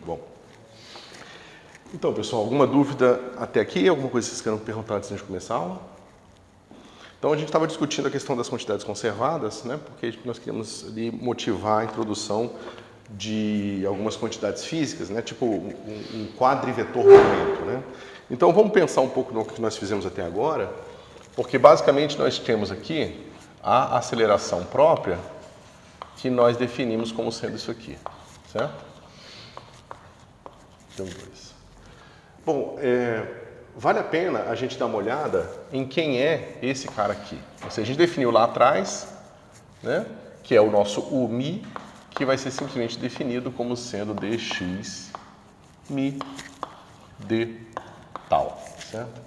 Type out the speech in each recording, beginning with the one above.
Bom. Então, pessoal, alguma dúvida até aqui? Alguma coisa que vocês queiram perguntar antes de começar a aula? Então, a gente estava discutindo a questão das quantidades conservadas, né? Porque nós queríamos ali motivar a introdução de algumas quantidades físicas, né? Tipo um quadrivetor momento, né? Então, vamos pensar um pouco no que nós fizemos até agora, porque basicamente nós temos aqui a aceleração própria que nós definimos como sendo isso aqui, certo? Então, bom, vale a pena a gente dar uma olhada em quem é esse cara aqui. Ou seja, a gente definiu lá atrás, né, que é o nosso UMI, que vai ser simplesmente definido como sendo dx mi d tal, certo?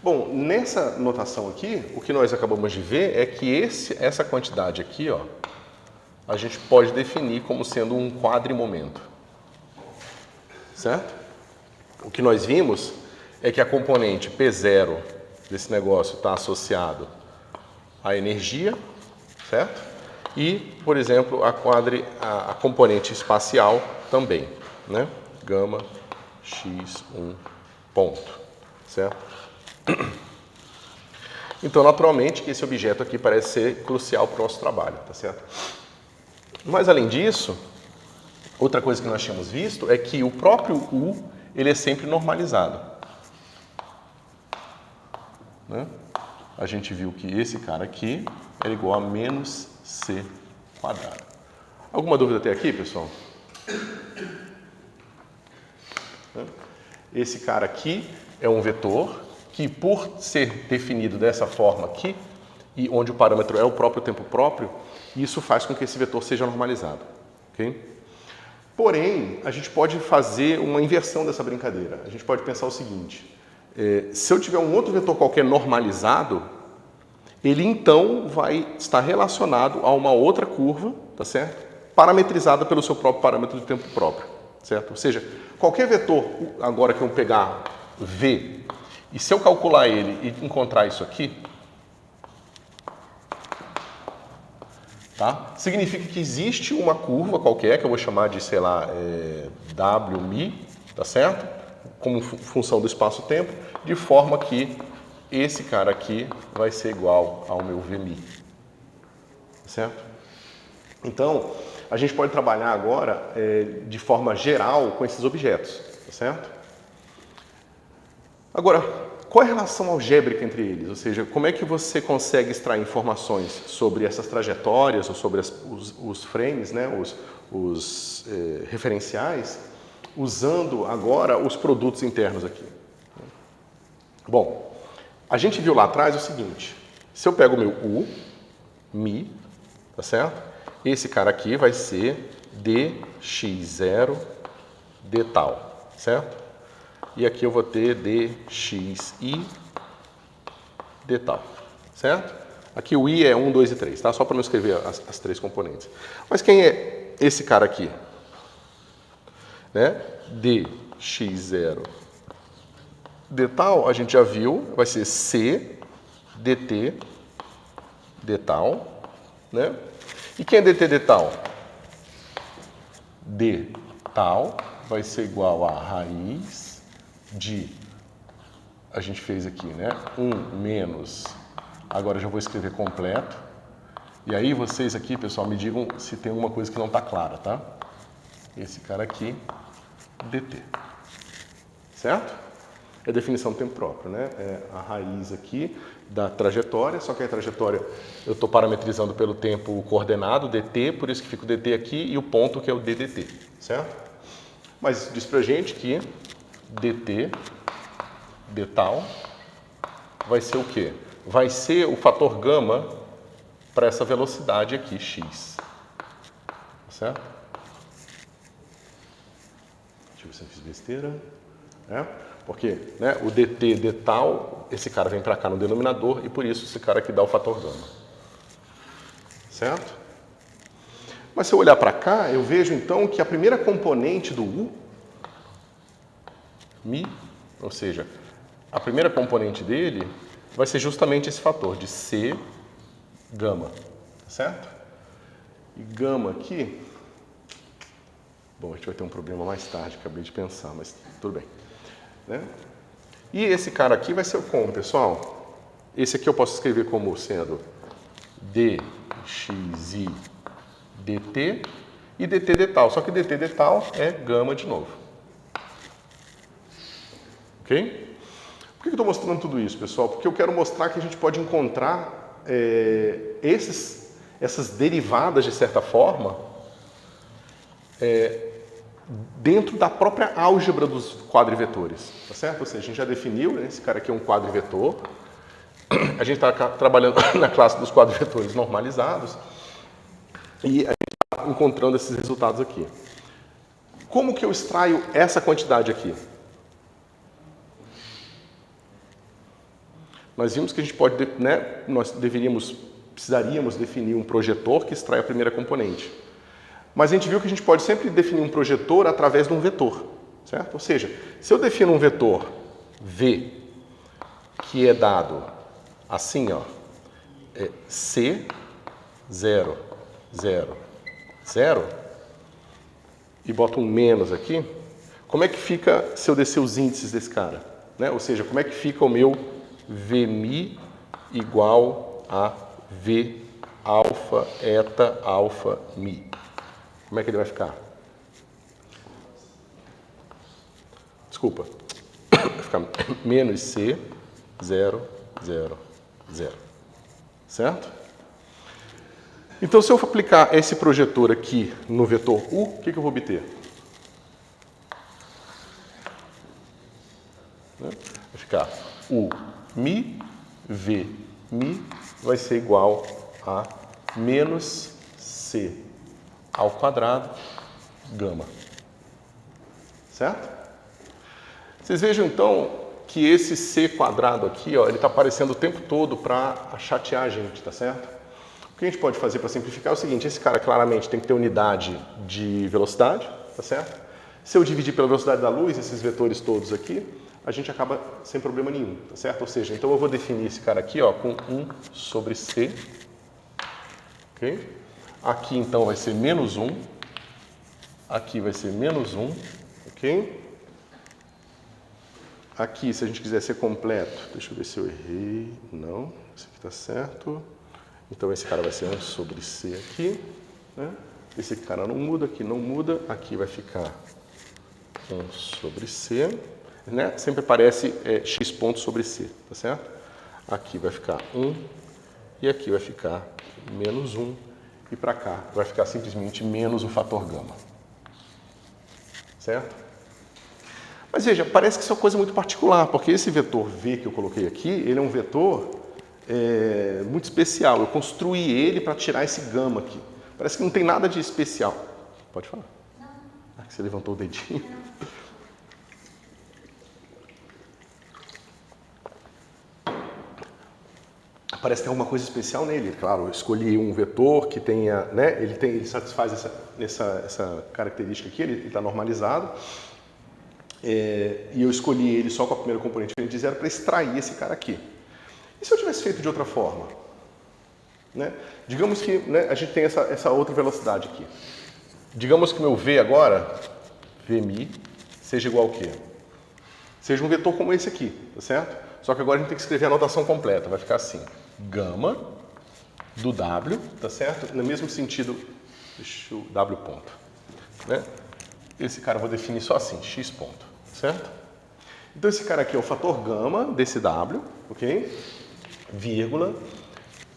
Bom, nessa notação aqui, o que nós acabamos de ver é que essa quantidade aqui, ó, a gente pode definir como sendo um quadrimomento, certo? O que nós vimos é que a componente P0 desse negócio está associado à energia, certo? E, por exemplo, a componente espacial também, né? Gama x1 ponto, certo? Então, naturalmente, que esse objeto aqui parece ser crucial para o nosso trabalho, tá certo? Mas, além disso, outra coisa que nós tínhamos visto é que o próprio U, ele é sempre normalizado, né? A gente viu que esse cara aqui era igual a menos c quadrado. Alguma dúvida até aqui, pessoal? Esse cara aqui é um vetor que, por ser definido dessa forma aqui, e onde o parâmetro é o próprio tempo próprio, isso faz com que esse vetor seja normalizado, ok? Porém, a gente pode fazer uma inversão dessa brincadeira. A gente pode pensar o seguinte: se eu tiver um outro vetor qualquer normalizado, ele então vai estar relacionado a uma outra curva, tá certo? Parametrizada pelo seu próprio parâmetro de tempo próprio, certo? Ou seja, qualquer vetor, agora que eu pegar V, e se eu calcular ele e encontrar isso aqui, tá? Significa que existe uma curva qualquer, que eu vou chamar de, sei lá, Wmi, tá certo? Como função do espaço-tempo, de forma que esse cara aqui vai ser igual ao meu Vmi, certo? Então, a gente pode trabalhar agora de forma geral com esses objetos, tá certo? Agora, qual é a relação algébrica entre eles? Ou seja, como é que você consegue extrair informações sobre essas trajetórias ou sobre os frames, né, os referenciais, usando agora os produtos internos aqui? Bom, a gente viu lá atrás o seguinte: se eu pego o meu U, Mi, tá certo? Esse cara aqui vai ser dx0 d tal, certo? E aqui eu vou ter dxi d tal, certo? Aqui o i é 1, 2 e 3, tá? Só para não escrever as três componentes. Mas quem é esse cara aqui? Né? dx0 d tal, a gente já viu, vai ser c dt d tal, né? E quem é dt d tal? D tal vai ser igual a raiz de, a gente fez aqui, né? 1 menos, agora eu já vou escrever completo. E aí vocês aqui, pessoal, me digam se tem alguma coisa que não está clara, tá? Esse cara aqui, dt. Certo? É a definição do tempo próprio, né? É a raiz aqui da trajetória, só que a trajetória eu estou parametrizando pelo tempo coordenado, dt, por isso que fica o dt aqui, e o ponto que é o ddt, certo? Mas diz pra gente que dt, d tal, vai ser o quê? Vai ser o fator gama para essa velocidade aqui, x. Certo? Deixa eu ver se eu fiz besteira. Porque, né, o dt, d tal, esse cara vem para cá no denominador e por isso esse cara aqui dá o fator gama. Certo? Mas se eu olhar para cá, eu vejo então que a primeira componente do U, Mi, ou seja, a primeira componente dele vai ser justamente esse fator de C gama, certo? E gama aqui Bom, a gente vai ter um problema mais tarde, acabei de pensar, mas tudo bem. Né? E esse cara aqui vai ser como, pessoal? Esse aqui eu posso escrever como sendo dxi dt e dt de tal. Só que dt de tal é gama de novo. Ok? Por que eu estou mostrando tudo isso, pessoal? Porque eu quero mostrar que a gente pode encontrar essas derivadas, de certa forma, dentro da própria álgebra dos quadrivetores, tá certo? Ou seja, a gente já definiu, né, esse cara aqui é um quadrivetor. A gente está trabalhando na classe dos quadrivetores normalizados e a gente está encontrando esses resultados aqui. Como que eu extraio essa quantidade aqui? Nós vimos que a gente pode, né, precisaríamos definir um projetor que extrai a primeira componente. Mas a gente viu que a gente pode sempre definir um projetor através de um vetor, certo? Ou seja, se eu defino um vetor V, que é dado assim, ó, C, 0, 0, 0, e boto um menos aqui, como é que fica se eu descer os índices desse cara? Né? Ou seja, como é que fica o meu Vmi igual a V alfa, eta, alfa, mi? Como é que ele vai ficar? Desculpa. Vai ficar menos C, 0, 0, 0. Certo? Então, se eu aplicar esse projetor aqui no vetor U, o que eu vou obter? Vai ficar U mi, V mi, vai ser igual a menos C ao quadrado, gama. Certo? Vocês vejam, então, que esse C quadrado aqui, ó, ele está aparecendo o tempo todo para chatear a gente, tá certo? O que a gente pode fazer para simplificar é o seguinte, esse cara claramente tem que ter unidade de velocidade, tá certo? Se eu dividir pela velocidade da luz, esses vetores todos aqui, a gente acaba sem problema nenhum, tá certo? Ou seja, então eu vou definir esse cara aqui, ó, com 1 sobre C, ok? Aqui, então, vai ser menos 1. Aqui vai ser menos 1, ok? Aqui, se a gente quiser ser completo, deixa eu ver se eu errei. Não, esse aqui está certo. Então, esse cara vai ser 1 sobre C aqui. Né? Esse cara não muda, aqui não muda. Aqui vai ficar 1 sobre C. Né? Sempre aparece x ponto sobre C, tá certo? Aqui vai ficar 1 e aqui vai ficar menos 1. E para cá vai ficar simplesmente menos o fator gama. Certo? Mas veja, parece que isso é uma coisa muito particular, porque esse vetor V que eu coloquei aqui, ele é um vetor muito especial. Eu construí ele para tirar esse gama aqui. Parece que não tem nada de especial. Pode falar. Não. Ah, que você levantou o dedinho. Não. Parece que tem alguma coisa especial nele. Claro, eu escolhi um vetor que tenha, né, ele satisfaz essa característica aqui, ele está normalizado. E eu escolhi ele só com a primeira componente de 0 para extrair esse cara aqui. E se eu tivesse feito de outra forma? Né? Digamos que, né, a gente tem essa outra velocidade aqui. Digamos que o meu V agora, Vmi, seja igual ao quê? Seja um vetor como esse aqui, tá certo? Só que agora a gente tem que escrever a notação completa. Vai ficar assim, gama do W, tá certo? No mesmo sentido, deixa eu, W ponto. Né? Esse cara eu vou definir só assim, x ponto, certo? Então esse cara aqui é o fator gama desse W, ok? Vírgula,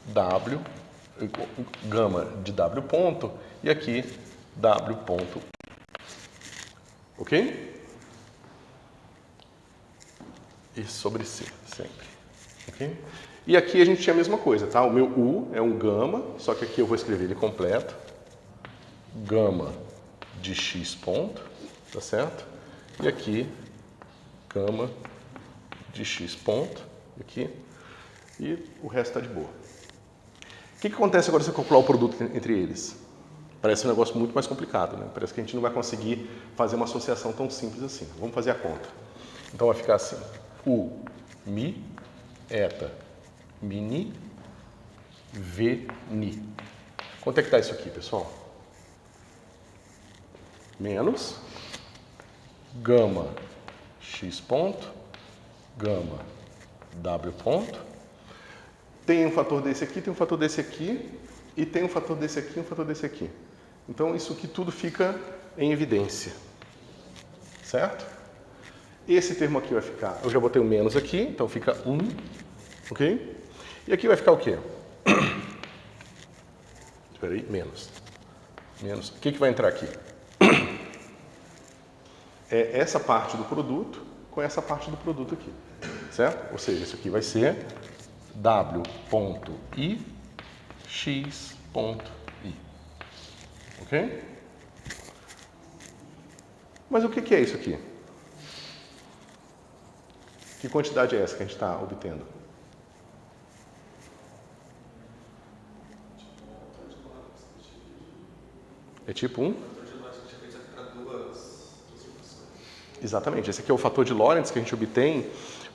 W, gama de W ponto, e aqui W ponto, ok? E sobre C, sempre, ok? E aqui a gente tinha a mesma coisa, tá? O meu U é um gama, só que aqui eu vou escrever ele completo, gama de x ponto, tá certo? E aqui, gama de x ponto, aqui, e o resto está de boa. O que acontece agora se eu calcular o produto entre eles? Parece um negócio muito mais complicado, né? Parece que a gente não vai conseguir fazer uma associação tão simples assim. Vamos fazer a conta. Então vai ficar assim, U, mi, eta, mini, v, ni. Quanto é que está isso aqui, pessoal? menos gama x ponto, gama w ponto. Tem um fator desse aqui, tem um fator desse aqui, e tem um fator desse aqui e um fator desse aqui. Então, isso aqui tudo fica em evidência. Certo? Esse termo aqui vai ficar... Eu já botei o menos aqui, então fica 1. Ok? E aqui vai ficar o quê? Espera aí, menos. Menos. O que vai entrar aqui? É essa parte do produto com essa parte do produto aqui. Certo? Ou seja, isso aqui vai ser w.i x.i. Ok? Mas o que é isso aqui? Que quantidade é essa que a gente está obtendo? É tipo um? Exatamente. Esse aqui é o fator de Lorentz que a gente obtém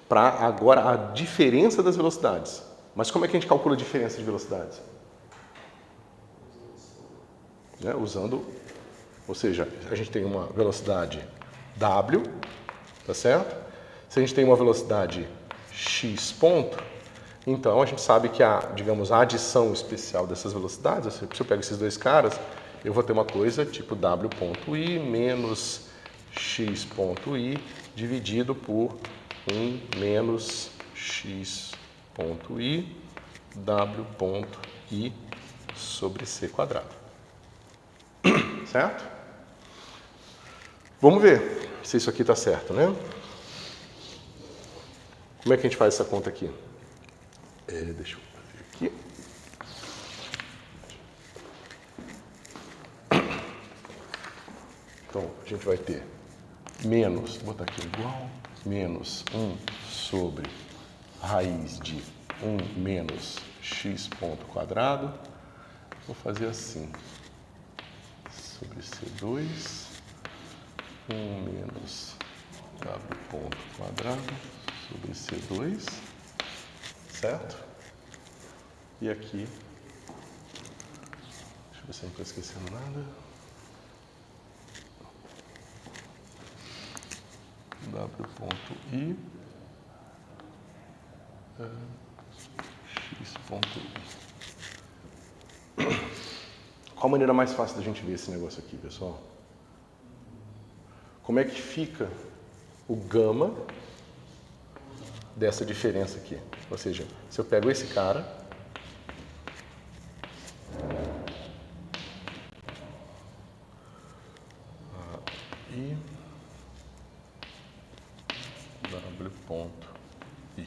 para agora a diferença das velocidades. Mas como é que a gente calcula a diferença de velocidades? Usando, ou seja, a gente tem uma velocidade w, tá certo? Se a gente tem uma velocidade x ponto, então a gente sabe que a adição especial dessas velocidades, se eu pego esses dois caras, eu vou ter uma coisa tipo w.i menos x.i dividido por 1 menos x.i w.i sobre c quadrado. Certo? Vamos ver se isso aqui está certo, né? Como é que a gente faz essa conta aqui? Deixa eu fazer aqui. Então, a gente vai ter menos, vou botar aqui igual, menos 1 sobre raiz de 1 menos x ponto quadrado. Vou fazer assim, sobre C2, 1 menos w ponto quadrado sobre C2, certo? E aqui, deixa eu ver se eu não estou esquecendo nada. w.i x.i. Qual a maneira mais fácil da gente ver esse negócio aqui, pessoal? Como é que fica o gama dessa diferença aqui? Ou seja, se eu pego esse cara e w.i.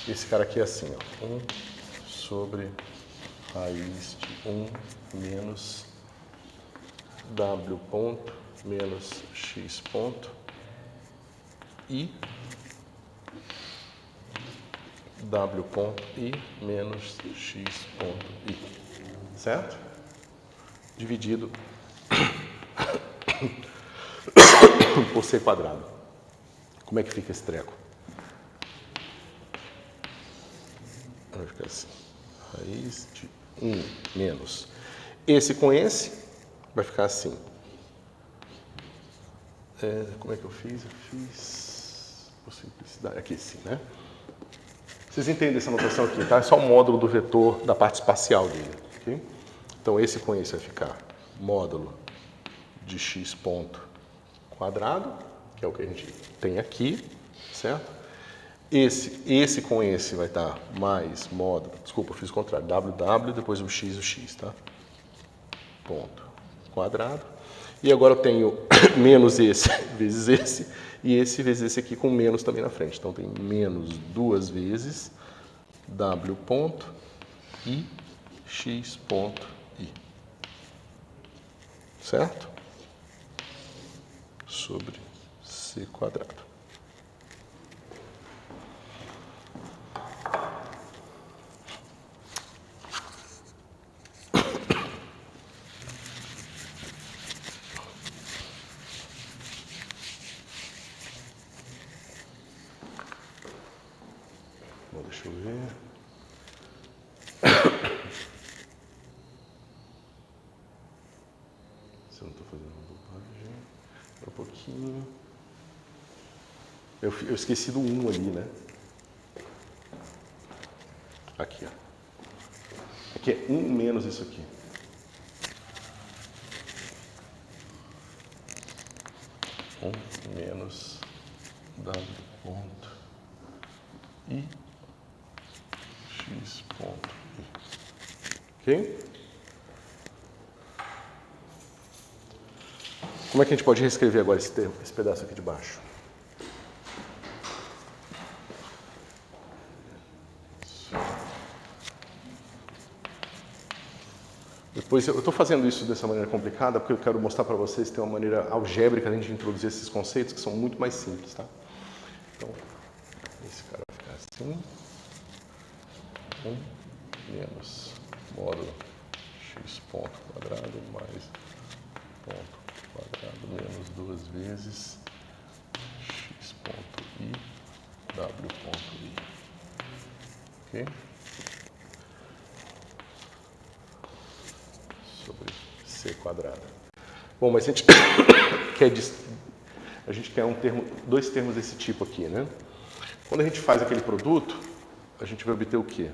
Esse cara aqui é assim, ó, 1 sobre raiz de 1 menos w ponto menos x ponto i w ponto i menos x ponto i, certo? Dividido por c quadrado. Como é que fica esse treco? Vai ficar assim, raiz de 1 menos esse com esse, vai ficar assim. Como é que eu fiz? Eu fiz por simplicidade, aqui sim, né? Vocês entendem essa notação aqui, tá? É só o módulo do vetor da parte espacial dele, ok? Então, esse com esse vai ficar módulo de x ponto quadrado, que é o que a gente tem aqui, certo? Esse com esse vai estar mais módulo, desculpa, eu fiz o contrário, ww, depois o x, tá? Ponto quadrado. E agora eu tenho menos esse vezes esse, e esse vezes esse aqui com menos também na frente. Então, tem menos duas vezes w ponto e x ponto i. Certo? Sobre c quadrado. Bom, deixa eu ver. Se eu não estou um pouquinho. Eu esqueci do 1 ali, né? Aqui, ó. Aqui é 1 menos isso aqui. Menos W ponto I X ponto I. Ok? Como é que a gente pode reescrever agora esse pedaço aqui de baixo? Depois, eu estou fazendo isso dessa maneira complicada porque eu quero mostrar para vocês que tem uma maneira algébrica de introduzir esses conceitos que são muito mais simples, tá? Então, esse cara vai ficar assim. 1 menos módulo x ponto quadrado mais ponto quadrado menos 2 vezes x ponto i w ponto i. Ok? Sobre c quadrado. Bom, mas a gente quer dois termos desse tipo aqui, né? Quando a gente faz aquele produto, a gente vai obter o quê?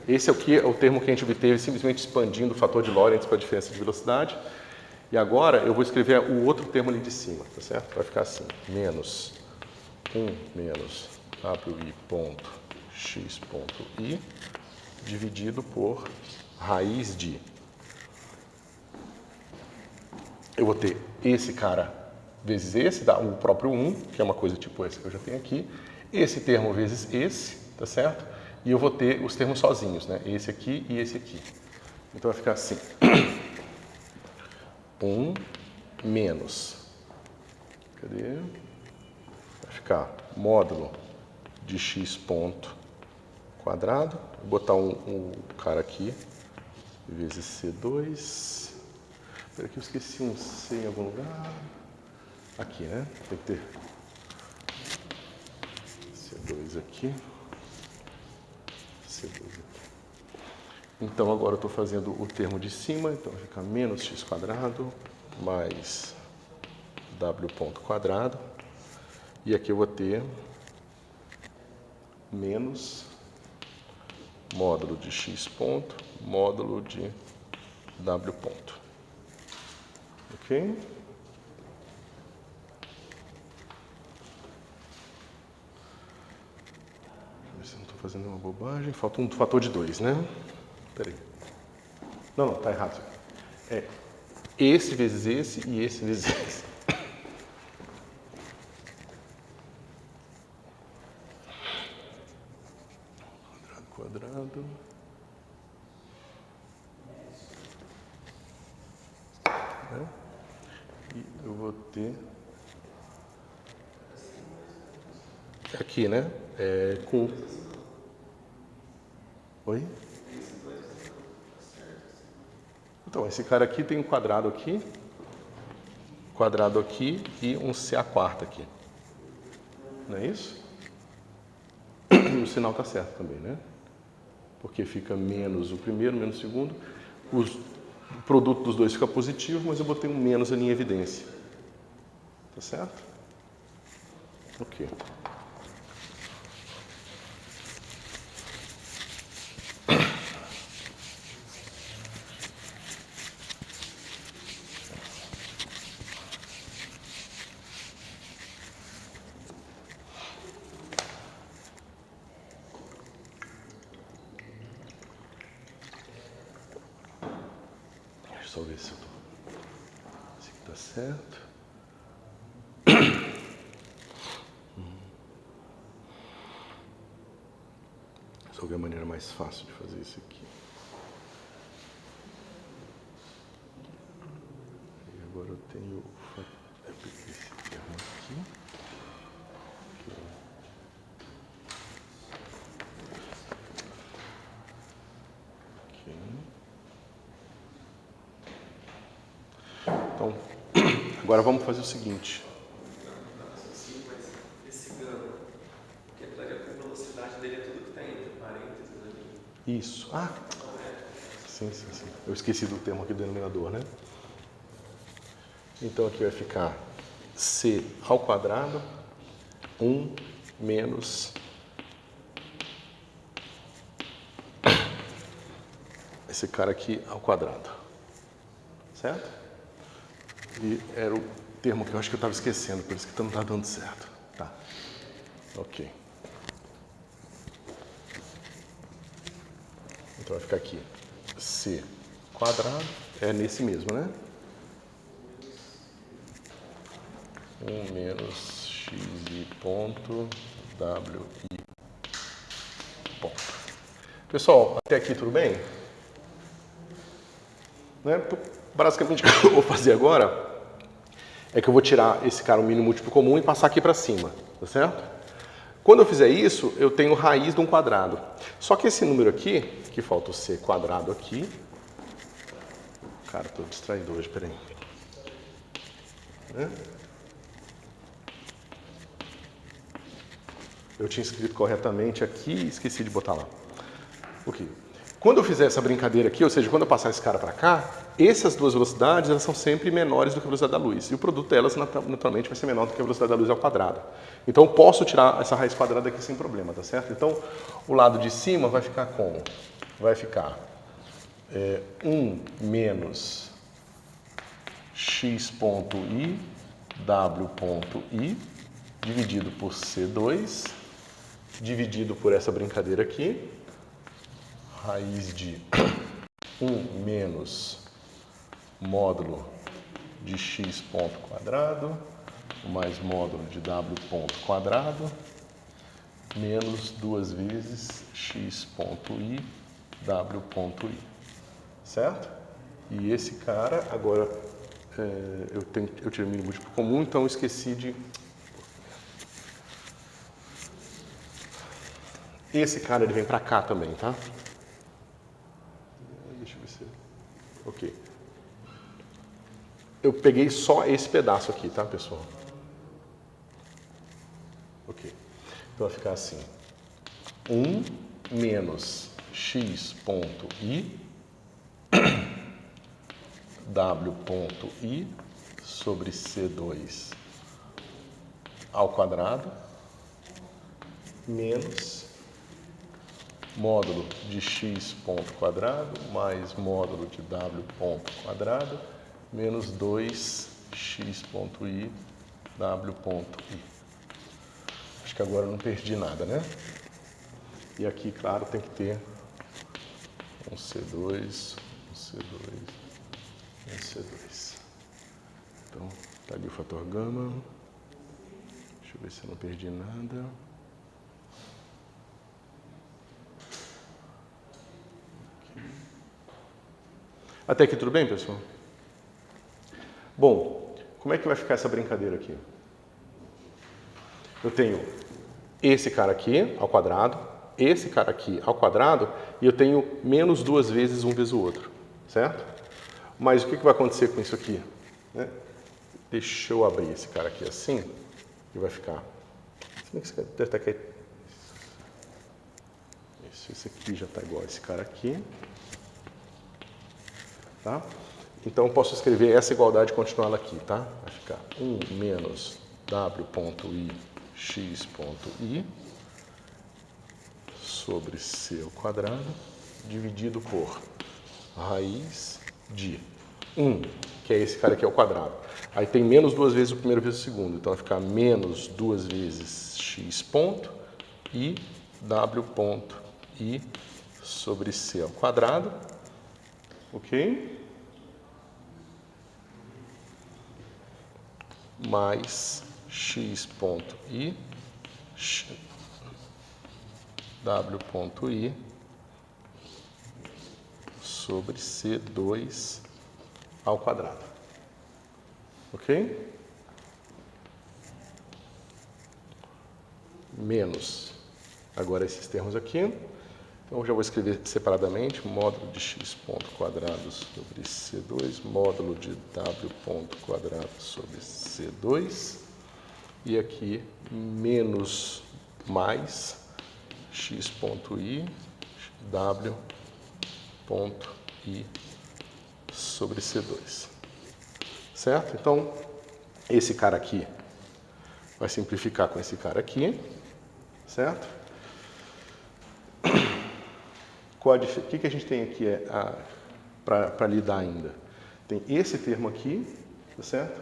Esse aqui é o termo que a gente obteve simplesmente expandindo o fator de Lorentz para a diferença de velocidade. E agora eu vou escrever o outro termo ali de cima, tá certo? Vai ficar assim, menos 1 menos wi ponto x ponto i dividido por raiz de... Eu vou ter esse cara vezes esse, dá o próprio 1, que é uma coisa tipo essa que eu já tenho aqui. Esse termo vezes esse, tá certo? E eu vou ter os termos sozinhos, né? Esse aqui e esse aqui. Então vai ficar assim. 1 menos... Cadê? Vai ficar módulo de x ponto quadrado. Vou botar um cara aqui, vezes C2. Espera que eu esqueci um C em algum lugar. Aqui, né? Tem que ter C2 aqui. C2 aqui. Então agora eu estou fazendo o termo de cima, então vai ficar menos x quadrado mais w ponto quadrado. E aqui eu vou ter menos módulo de x ponto, módulo de w ponto. Ok? Deixa eu ver se eu não estou fazendo uma bobagem. Falta um fator de 2, né? Espera aí. Não, está errado. É esse vezes esse e esse vezes esse. Quadrado. Né? E eu vou ter aqui, né? Com... Oi? Então, esse cara aqui tem um quadrado aqui e um C a quarta aqui. Não é isso? E o sinal está certo também, né? Porque fica menos o primeiro, menos o segundo. O produto dos dois fica positivo, mas eu botei um menos ali em evidência. Tá certo? Ok. Deixa eu só ver se eu tô... Esse aqui tá certo. Resolver a maneira mais fácil de fazer isso aqui. E agora eu tenho esse termo aqui. Ok. Então, agora vamos fazer o seguinte. Esse gama, que a velocidade dele é tudo que está entre parênteses ali. Isso. Ah, sim. Eu esqueci do termo aqui do denominador, né? Então aqui vai ficar c ao quadrado, 1 menos esse cara aqui ao quadrado, certo? E era o termo que eu acho que eu estava esquecendo, por isso que não está dando certo. Tá, ok. Então vai ficar aqui c quadrado, é nesse mesmo, né? 1 menos xi ponto wi ponto. Pessoal, até aqui tudo bem? Né? Basicamente o que eu vou fazer agora é que eu vou tirar esse cara, o mínimo múltiplo comum, e passar aqui para cima, tá certo? Quando eu fizer isso, eu tenho raiz de um quadrado. Só que esse número aqui, que falta o c quadrado aqui... Cara, estou distraído hoje, peraí. Né? Eu tinha escrito corretamente aqui e esqueci de botar lá. Ok. Quando eu fizer essa brincadeira aqui, ou seja, quando eu passar esse cara para cá, essas duas velocidades elas são sempre menores do que a velocidade da luz. E o produto delas, naturalmente, vai ser menor do que a velocidade da luz ao quadrado. Então, eu posso tirar essa raiz quadrada aqui sem problema, tá certo? Então, o lado de cima vai ficar como? Vai ficar 1 menos x ponto i, w ponto i, dividido por C2, dividido por essa brincadeira aqui, raiz de 1 menos módulo de x ponto quadrado, mais módulo de w ponto quadrado, menos 2 vezes x ponto i, w ponto i. Certo? E esse cara, agora, eu tirei o mínimo múltiplo comum, então eu esqueci de... Esse cara, ele vem pra cá também, tá? Deixa eu ver se... Ok. Eu peguei só esse pedaço aqui, tá, pessoal? Ok. Então vai ficar assim. 1 menos x ponto i, w ponto i, sobre C2 ao quadrado, menos módulo de x ponto quadrado, mais módulo de w ponto quadrado, menos 2x ponto i, w ponto i. Acho que agora eu não perdi nada, né? E aqui, claro, tem que ter um C2, um C2, um C2. Então, tá ali o fator gama. Deixa eu ver se eu não perdi nada. Até aqui tudo bem, pessoal? Bom, como é que vai ficar essa brincadeira aqui? Eu tenho esse cara aqui ao quadrado, esse cara aqui ao quadrado, e eu tenho menos 2 vezes um vezes o outro, certo? Mas o que vai acontecer com isso aqui? Né? Deixa eu abrir esse cara aqui assim, e vai ficar... Deve estar aqui. Esse aqui já está igual a esse cara aqui. Tá? Então, eu posso escrever essa igualdade e continuar aqui, tá? Vai ficar 1 menos w ponto i, x ponto i, sobre c ao quadrado, dividido por raiz de 1, que é esse cara aqui ao quadrado. Aí tem menos 2 vezes o primeiro vezes o segundo, então vai ficar menos 2 vezes x ponto i, w ponto i, sobre c ao quadrado. Ok? Mais x ponto i, w ponto i, sobre C2 ao quadrado. Ok? Menos, agora esses termos aqui. Então, eu já vou escrever separadamente, módulo de x ponto quadrado sobre C2, módulo de w ponto quadrado sobre C2, e aqui menos mais x ponto i, w ponto i sobre C2. certo? Então, esse cara aqui vai simplificar com esse cara aqui, certo? O que a gente tem aqui para lidar ainda? Tem esse termo aqui, tá certo?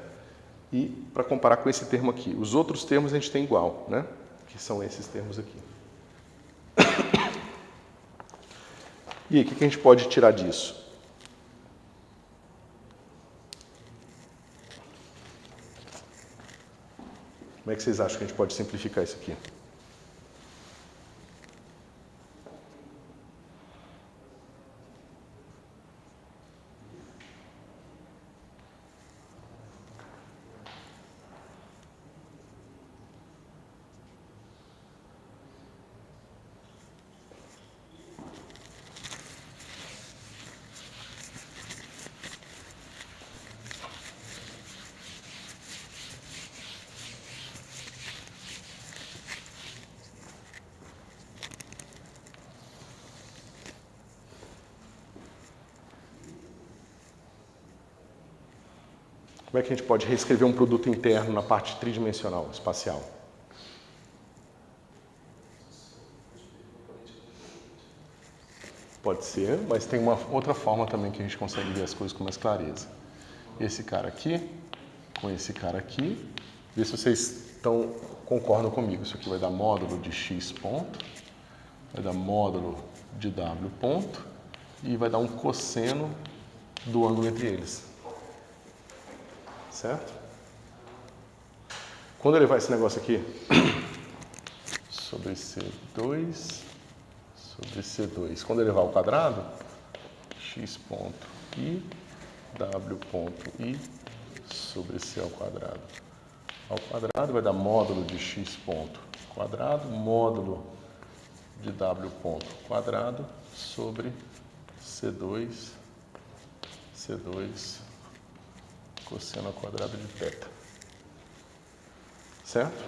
E para comparar com esse termo aqui. Os outros termos a gente tem igual, né? Que são esses termos aqui. E aí, o que a gente pode tirar disso? Como é que vocês acham que a gente pode simplificar isso aqui? Como é que a gente pode reescrever um produto interno na parte tridimensional, espacial? Pode ser, mas tem uma outra forma também que a gente consegue ver as coisas com mais clareza. Esse cara aqui, com esse cara aqui, vê se vocês concordam comigo. Isso aqui vai dar módulo de x ponto, vai dar módulo de w ponto e vai dar um cosseno do ângulo entre eles. Certo? Quando ele vai esse negócio aqui, sobre C2, sobre C2, quando ele vai ao quadrado, x ponto i, w ponto i, sobre C ao quadrado. Ao quadrado vai dar módulo de x ponto quadrado, módulo de w ponto quadrado, sobre C2, cosseno ao quadrado de θ. Certo?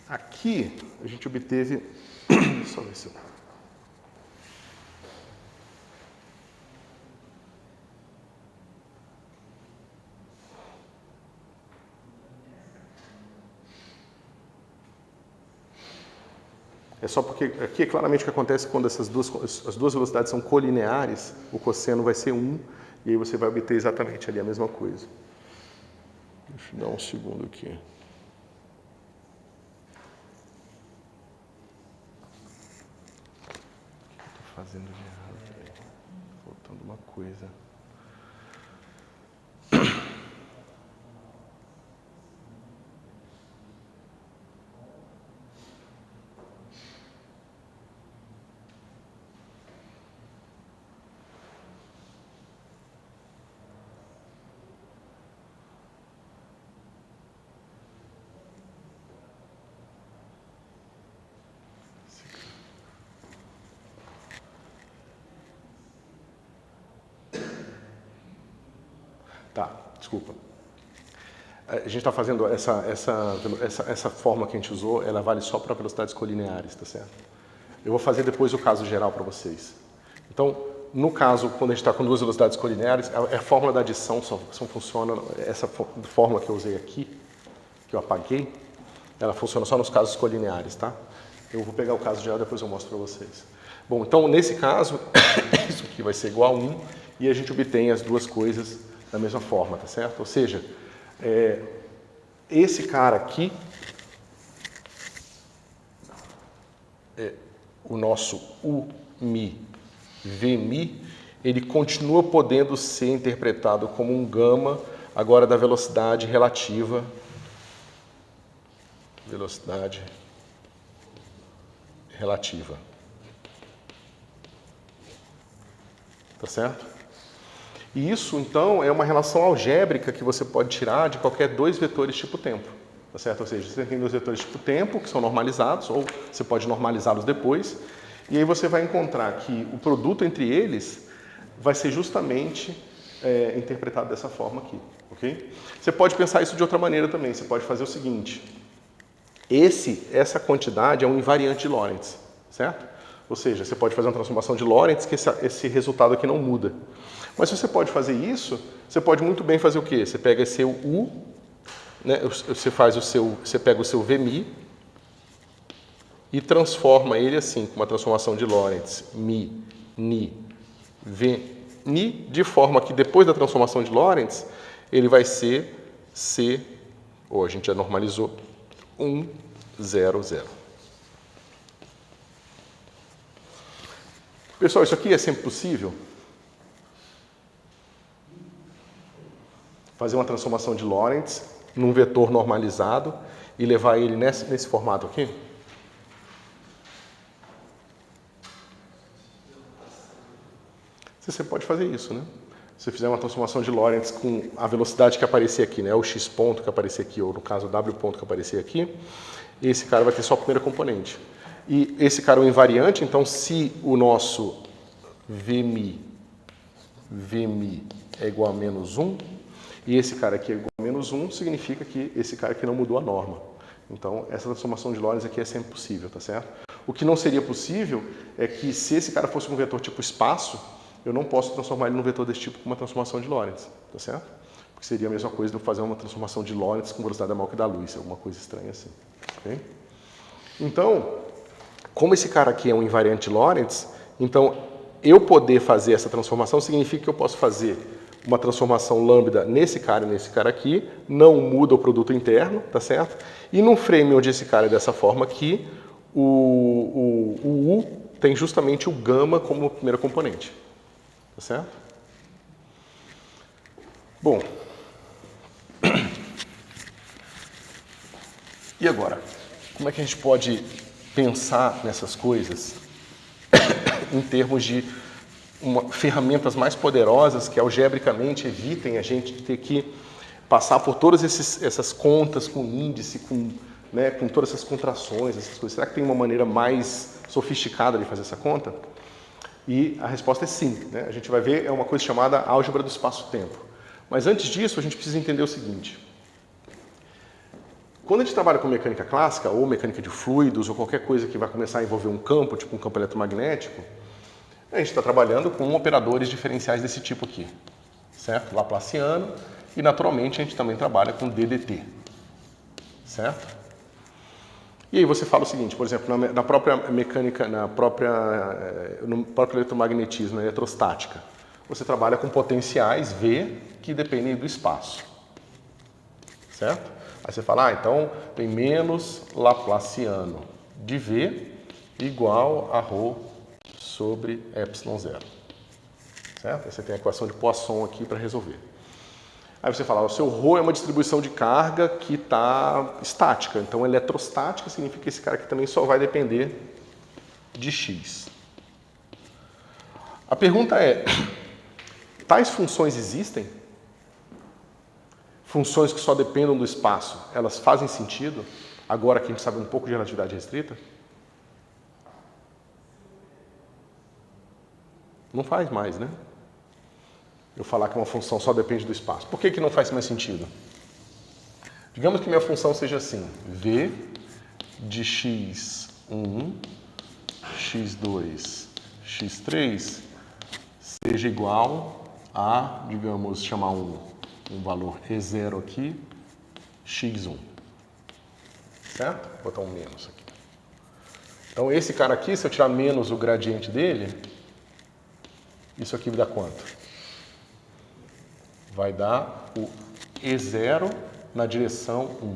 Aqui a gente obteve... Só ver se eu... É só porque aqui é claramente o que acontece quando as duas velocidades são colineares, o cosseno vai ser 1, e aí você vai obter exatamente ali a mesma coisa. Deixa eu dar um segundo aqui. O que eu estou fazendo de errado? Faltando uma coisa. Tá, desculpa. A gente está fazendo essa forma que a gente usou, ela vale só para velocidades colineares, tá certo? Eu vou fazer depois o caso geral para vocês. Então, no caso, quando a gente está com duas velocidades colineares, a fórmula da adição só funciona, essa fórmula que eu usei aqui, que eu apaguei, ela funciona só nos casos colineares, tá? Eu vou pegar o caso geral e depois eu mostro para vocês. Bom, então, nesse caso, isso aqui vai ser igual a 1 e a gente obtém as duas coisas da mesma forma, tá certo? Ou seja, esse cara aqui, o nosso U-mi, V-mi, ele continua podendo ser interpretado como um gama, agora da velocidade relativa. Velocidade relativa. Tá certo? E isso, então, é uma relação algébrica que você pode tirar de qualquer dois vetores tipo tempo. Tá certo? Ou seja, você tem dois vetores tipo tempo, que são normalizados, ou você pode normalizá-los depois, e aí você vai encontrar que o produto entre eles vai ser justamente interpretado dessa forma aqui. Ok? Você pode pensar isso de outra maneira também. Você pode fazer o seguinte. Essa quantidade é um invariante de Lorentz, certo? Ou seja, você pode fazer uma transformação de Lorentz que esse resultado aqui não muda. Mas se você pode fazer isso, você pode muito bem fazer o quê? Você pega seu U, né? Você pega o seu VMI e transforma ele assim, com uma transformação de Lorentz, Mi, Ni, V, Ni, de forma que depois da transformação de Lorentz, ele vai ser C, ou a gente já normalizou, 1, 0, 0. Pessoal, isso aqui é sempre possível? Fazer uma transformação de Lorentz num vetor normalizado e levar ele nesse formato aqui? Você pode fazer isso, né? Se você fizer uma transformação de Lorentz com a velocidade que aparecer aqui, né? O x ponto que aparecer aqui, ou no caso o w ponto que aparecer aqui, esse cara vai ter só a primeira componente. E esse cara é um invariante, então se o nosso VMI é igual a menos 1, e esse cara aqui é igual a menos 1, significa que esse cara aqui não mudou a norma. Então, essa transformação de Lorentz aqui é sempre possível, tá certo? O que não seria possível é que se esse cara fosse um vetor tipo espaço, eu não posso transformar ele num vetor desse tipo com uma transformação de Lorentz, tá certo? Porque seria a mesma coisa de eu fazer uma transformação de Lorentz com velocidade maior que da luz, alguma coisa estranha assim. Okay? Então, como esse cara aqui é um invariante Lorentz, então eu poder fazer essa transformação significa que eu posso fazer uma transformação lambda nesse cara e nesse cara aqui, não muda o produto interno, tá certo? E num frame onde esse cara é dessa forma aqui, o U tem justamente o gama como primeira componente. Tá certo? Bom. E agora? Como é que a gente pode pensar nessas coisas em termos de ferramentas mais poderosas que algebricamente evitem a gente ter que passar por todas essas contas com índice, com todas essas contrações, essas coisas? Será que tem uma maneira mais sofisticada de fazer essa conta? E a resposta é sim. Né? A gente vai ver, é uma coisa chamada álgebra do espaço-tempo. Mas antes disso, a gente precisa entender o seguinte. Quando a gente trabalha com mecânica clássica, ou mecânica de fluidos, ou qualquer coisa que vai começar a envolver um campo, tipo um campo eletromagnético, a gente está trabalhando com operadores diferenciais desse tipo aqui, certo? Laplaciano, e naturalmente a gente também trabalha com DDT, certo? E aí você fala o seguinte, por exemplo, na própria mecânica, no próprio eletromagnetismo, na eletrostática, você trabalha com potenciais V que dependem do espaço, certo? Aí você fala, então tem menos Laplaciano de V igual a ρ sobre ε0, certo? Aí você tem a equação de Poisson aqui para resolver. Aí você fala, o seu ρ é uma distribuição de carga que está estática. Então, eletrostática significa que esse cara aqui também só vai depender de x. A pergunta é, tais funções existem? Funções que só dependam do espaço, elas fazem sentido? Agora que a gente sabe um pouco de relatividade restrita? Não faz mais, né? Eu falar que uma função só depende do espaço. Por que não faz mais sentido? Digamos que minha função seja assim, v de x1, x2, x3 seja igual a, digamos, chamar um valor E0 aqui, x1. Certo? Vou botar um menos aqui. Então esse cara aqui, se eu tirar menos o gradiente dele, isso aqui dá quanto? Vai dar o E0 na direção 1.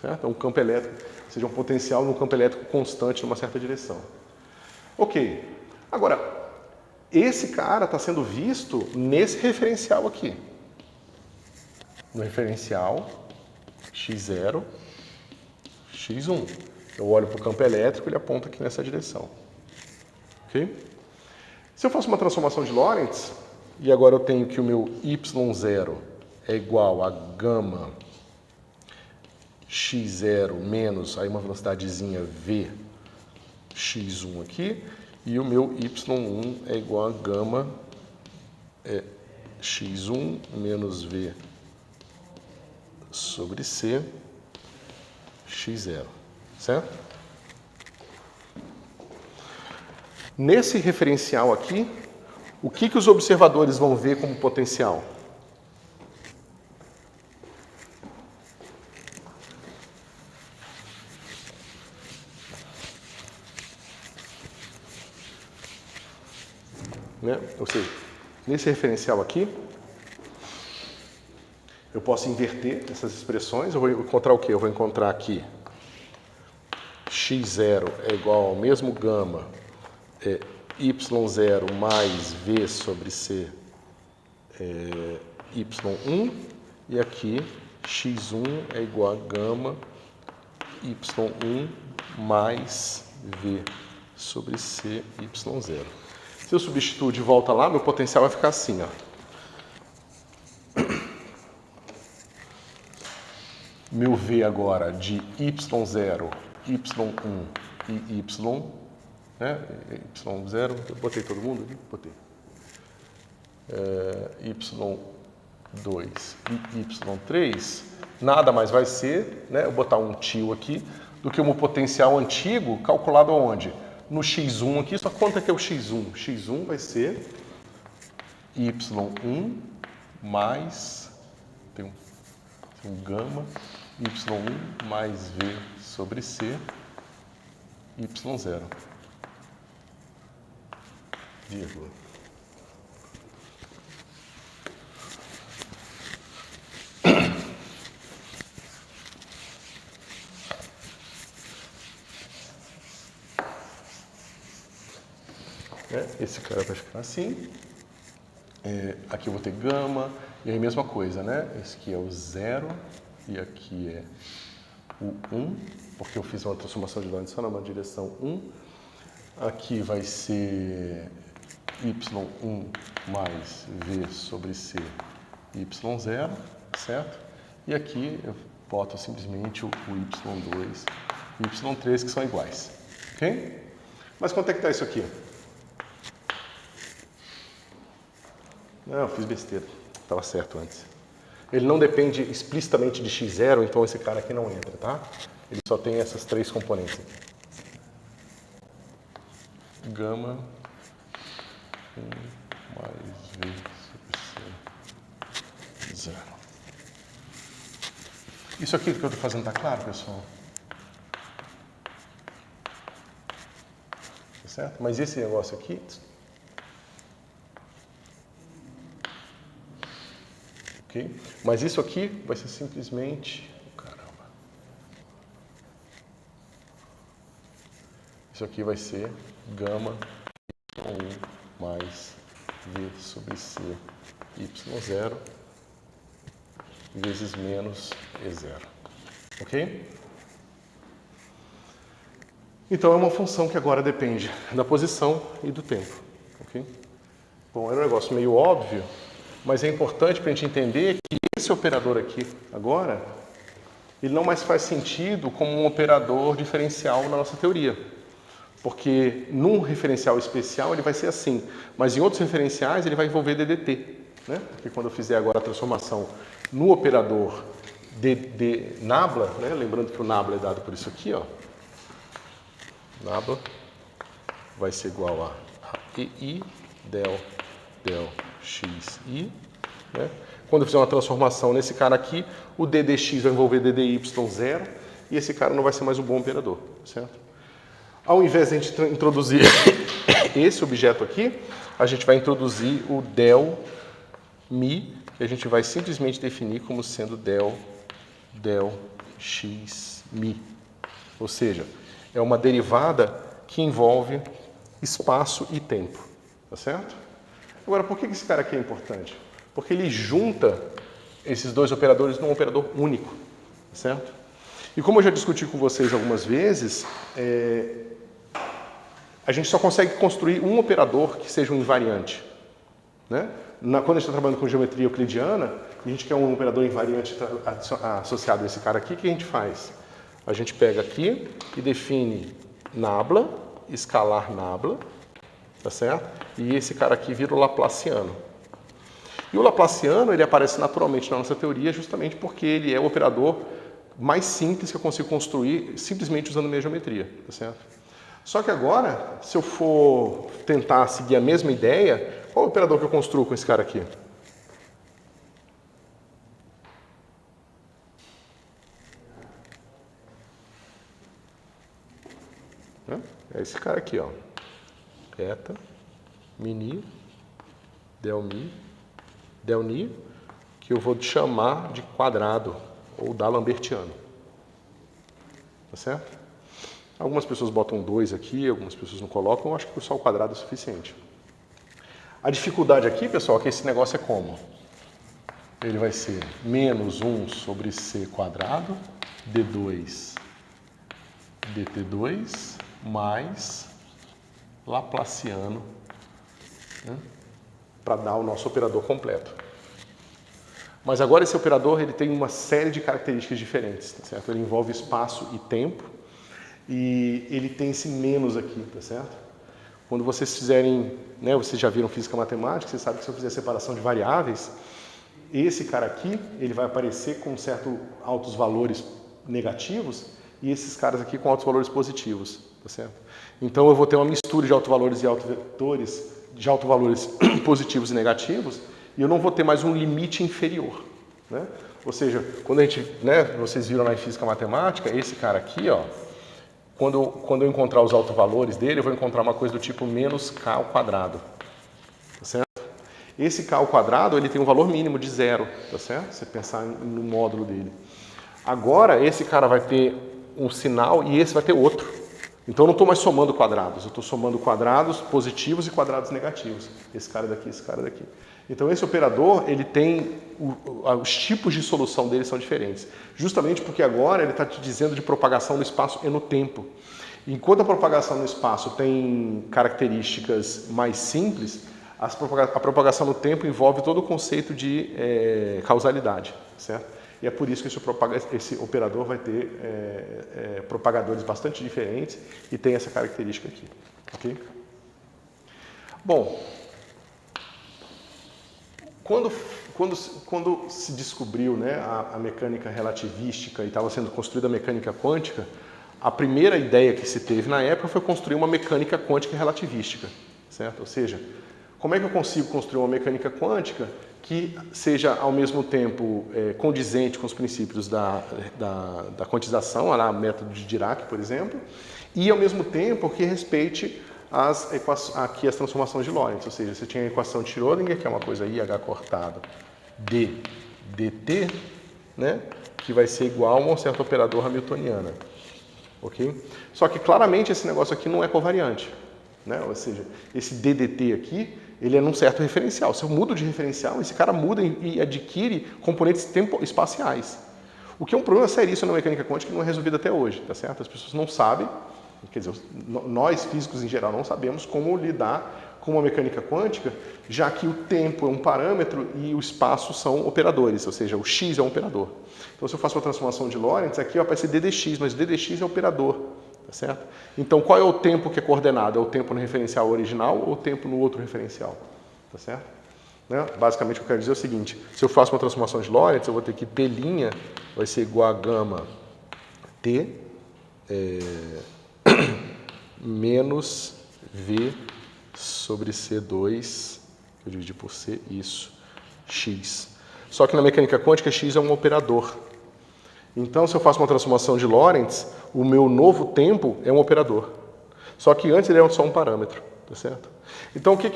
Certo? É um campo elétrico, ou seja, um potencial num campo elétrico constante numa certa direção. Ok. Agora, esse cara está sendo visto nesse referencial aqui. No referencial x0, x1. Eu olho para o campo elétrico e ele aponta aqui nessa direção. Ok? Se eu faço uma transformação de Lorentz, e agora eu tenho que o meu y0 é igual a gama x0 menos, aí uma velocidadezinha v x1 aqui, e o meu y1 é igual a gama x1 menos v sobre c x0, certo? Nesse referencial aqui, O que os observadores vão ver como potencial? Né? Ou seja, nesse referencial aqui, eu posso inverter essas expressões. Eu vou encontrar o quê? Eu vou encontrar aqui x0 é igual ao mesmo gama y0 mais v sobre c y1, e aqui x1 é igual a gama y1 mais v sobre c y0. Se eu substituo de volta lá, meu potencial vai ficar assim, ó. Meu v agora de y0, y1 e y, né? y0, eu botei todo mundo aqui? Botei. y2 e y3, nada mais vai ser, né? Eu botar um tio aqui, do que o meu potencial antigo calculado aonde? No x1 aqui, só quanto é que é o x1? x1 vai ser y1 mais, tem um gama, y1 mais v sobre c, y0, vírgula. Esse cara vai ficar assim. Aqui eu vou ter gama, e aí mesma coisa, né? Esse aqui é o 0, e aqui é o 1, porque eu fiz uma transformação de lâmina só numa direção 1. Aqui vai ser y1 mais v sobre c y0, certo? E aqui eu boto simplesmente o y2 e o y3, que são iguais, ok? Mas quanto é que está isso aqui? Não, eu fiz besteira. Estava certo antes. Ele não depende explicitamente de x0, então esse cara aqui não entra, tá? Ele só tem essas três componentes aqui. Gama 1 mais v sobre c 0. Isso aqui que eu estou fazendo está claro, pessoal? Tá certo? Mas esse negócio aqui... Okay? Mas isso aqui vai ser simplesmente... Caramba. Isso aqui vai ser gama y1 mais v sobre c y0 vezes menos e0. Ok? Então é uma função que agora depende da posição e do tempo. Ok? Bom, é um negócio meio óbvio, mas é importante para a gente entender que esse operador aqui, agora, ele não mais faz sentido como um operador diferencial na nossa teoria. Porque num referencial especial ele vai ser assim, mas em outros referenciais ele vai envolver DDT. Né? Porque quando eu fizer agora a transformação no operador de nabla, né? Lembrando que o nabla é dado por isso aqui, ó. Nabla vai ser igual a EI del xi, né? Quando eu fizer uma transformação nesse cara aqui, o ddx vai envolver ddy0 e esse cara não vai ser mais um bom operador, certo? Ao invés de a gente introduzir esse objeto aqui, a gente vai introduzir o del mi, que a gente vai simplesmente definir como sendo del x mi. Ou seja, é uma derivada que envolve espaço e tempo, tá certo? Agora, por que esse cara aqui é importante? Porque ele junta esses dois operadores num operador único, certo? E como eu já discuti com vocês algumas vezes, a gente só consegue construir um operador que seja um invariante, né? Quando a gente está trabalhando com geometria euclidiana, a gente quer um operador invariante associado a esse cara aqui, o que a gente faz? A gente pega aqui e define nabla, escalar nabla, tá certo? E esse cara aqui vira o laplaciano. E o laplaciano, ele aparece naturalmente na nossa teoria justamente porque ele é o operador mais simples que eu consigo construir simplesmente usando minha geometria, tá certo? Só que agora, se eu for tentar seguir a mesma ideia, Qual o operador que eu construo com esse cara aqui? É esse cara aqui, ó. Eta, mini, delmi, delni, que eu vou chamar de quadrado ou d'Alembertiano. Tá certo? Algumas pessoas botam 2 aqui, algumas pessoas não colocam. Eu acho que só o quadrado é suficiente. A dificuldade aqui, pessoal, é que esse negócio é como? Ele vai ser menos 1 sobre c quadrado, d2, dt2, mais Laplaciano, né, para dar o nosso operador completo. Mas agora esse operador ele tem uma série de características diferentes, tá certo? Ele envolve espaço e tempo e ele tem esse menos aqui, tá certo? Quando vocês fizerem, né, vocês já viram física matemática, vocês sabem que se eu fizer separação de variáveis, esse cara aqui ele vai aparecer com certos altos valores negativos e esses caras aqui com altos valores positivos, tá certo? Então eu vou ter uma mistura de autovalores e autovetores, de autovalores positivos e negativos, e eu não vou ter mais um limite inferior, né? Ou seja, quando a gente, né, vocês viram lá em física matemática, esse cara aqui, ó, quando eu encontrar os autovalores dele, eu vou encontrar uma coisa do tipo menos k ao quadrado, tá certo? Esse k ao quadrado, ele tem um valor mínimo de 0, tá certo? Se você pensar no módulo dele. Agora, esse cara vai ter um sinal e esse vai ter outro. Então eu não estou mais somando quadrados, eu estou somando quadrados positivos e quadrados negativos. Esse cara daqui, esse cara daqui. Então esse operador, ele tem, os tipos de solução dele são diferentes. Justamente porque agora ele está te dizendo de propagação no espaço e no tempo. Enquanto a propagação no espaço tem características mais simples, a propagação no tempo envolve todo o conceito de causalidade, certo? E é por isso que esse operador vai ter propagadores bastante diferentes e tem essa característica aqui. Okay? Bom, quando se descobriu, né, a mecânica relativística e estava sendo construída a mecânica quântica, a primeira ideia que se teve na época foi construir uma mecânica quântica relativística, certo? Ou seja, como é que eu consigo construir uma mecânica quântica que seja ao mesmo tempo condizente com os princípios da quantização, a método de Dirac, por exemplo, e ao mesmo tempo que respeite as transformações de Lorentz, ou seja, você tinha a equação de Schrödinger, que é uma coisa IH cortado d dt, né, que vai ser igual a um certo operador hamiltoniana, ok? Só que claramente esse negócio aqui não é covariante, né? Ou seja, esse ddt aqui ele é num certo referencial. Se eu mudo de referencial, esse cara muda e adquire componentes espaciais. O que é um problema seríssimo na mecânica quântica que não é resolvido até hoje, tá certo? As pessoas não sabem, quer dizer, nós físicos em geral não sabemos como lidar com uma mecânica quântica, já que o tempo é um parâmetro e o espaço são operadores, ou seja, o x é um operador. Então, se eu faço uma transformação de Lorentz, aqui vai aparecer ddx, mas ddx é operador. Tá certo? Então, qual é o tempo que é coordenado? É o tempo no referencial original ou o tempo no outro referencial? Tá certo? Né? Basicamente, o que eu quero dizer é o seguinte, se eu faço uma transformação de Lorentz, eu vou ter que T' vai ser igual a gama T menos V sobre C2, que eu dividi por C, isso, X. Só que na mecânica quântica, X é um operador. Então, se eu faço uma transformação de Lorentz, o meu novo tempo é um operador. Só que antes ele era só um parâmetro, tá certo? Então, o que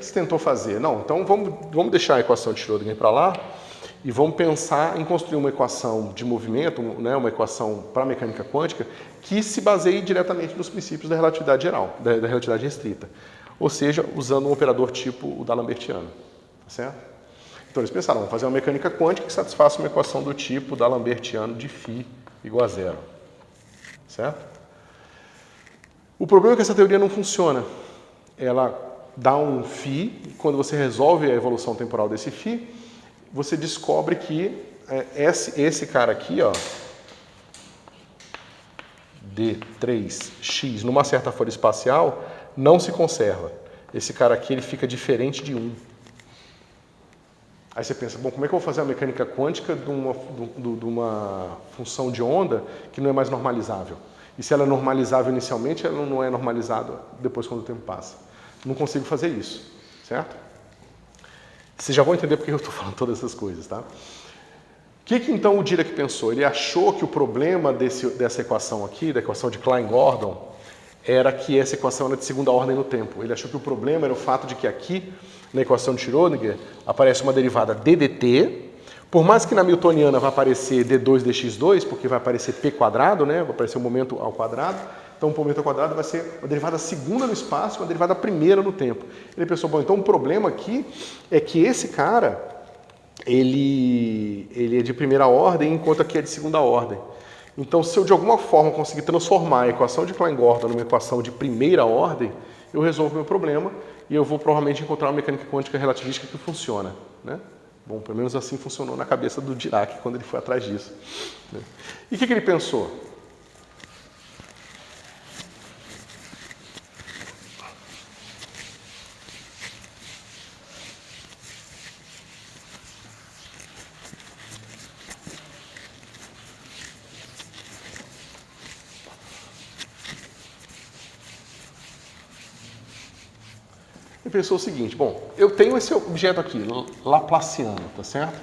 se tentou fazer? Não, então vamos deixar a equação de Schrödinger para lá e vamos pensar em construir uma equação de movimento, né, uma equação para a mecânica quântica, que se baseie diretamente nos princípios da relatividade geral, da relatividade restrita. Ou seja, usando um operador tipo o d'Alembertiano, tá certo? Então eles pensaram, vamos fazer uma mecânica quântica que satisfaça uma equação do tipo d'Alembertiano de φ igual a 0. Certo? O problema é que essa teoria não funciona. Ela dá um φ, e quando você resolve a evolução temporal desse φ, você descobre que esse cara aqui, ó, d3x, numa certa folha espacial, não se conserva. Esse cara aqui ele fica diferente de 1. Aí você pensa, bom, como é que eu vou fazer a mecânica quântica de uma função de onda que não é mais normalizável? E se ela é normalizável inicialmente, ela não é normalizada depois quando o tempo passa. Não consigo fazer isso, certo? Vocês já vão entender porque eu estou falando todas essas coisas, tá? O que então o Dirac pensou? Ele achou que o problema dessa equação aqui, da equação de Klein-Gordon, era que essa equação era de segunda ordem no tempo. Ele achou que o problema era o fato de que aqui, na equação de Schrödinger, aparece uma derivada ddt, por mais que na newtoniana vai aparecer d2 dx2, porque vai aparecer p quadrado, né? Vai aparecer o momento ao quadrado. Então, o momento ao quadrado vai ser uma derivada segunda no espaço e uma derivada primeira no tempo. Ele pensou, bom, então o problema aqui é que esse cara, ele é de primeira ordem, enquanto aqui é de segunda ordem. Então, se eu de alguma forma conseguir transformar a equação de Klein-Gordon numa equação de primeira ordem, eu resolvo o meu problema e eu vou provavelmente encontrar uma mecânica quântica relativística que funciona, né? Bom, pelo menos assim funcionou na cabeça do Dirac quando ele foi atrás disso, né? E o que ele pensou? Ele pensou o seguinte, bom, eu tenho esse objeto aqui, laplaciano, tá certo?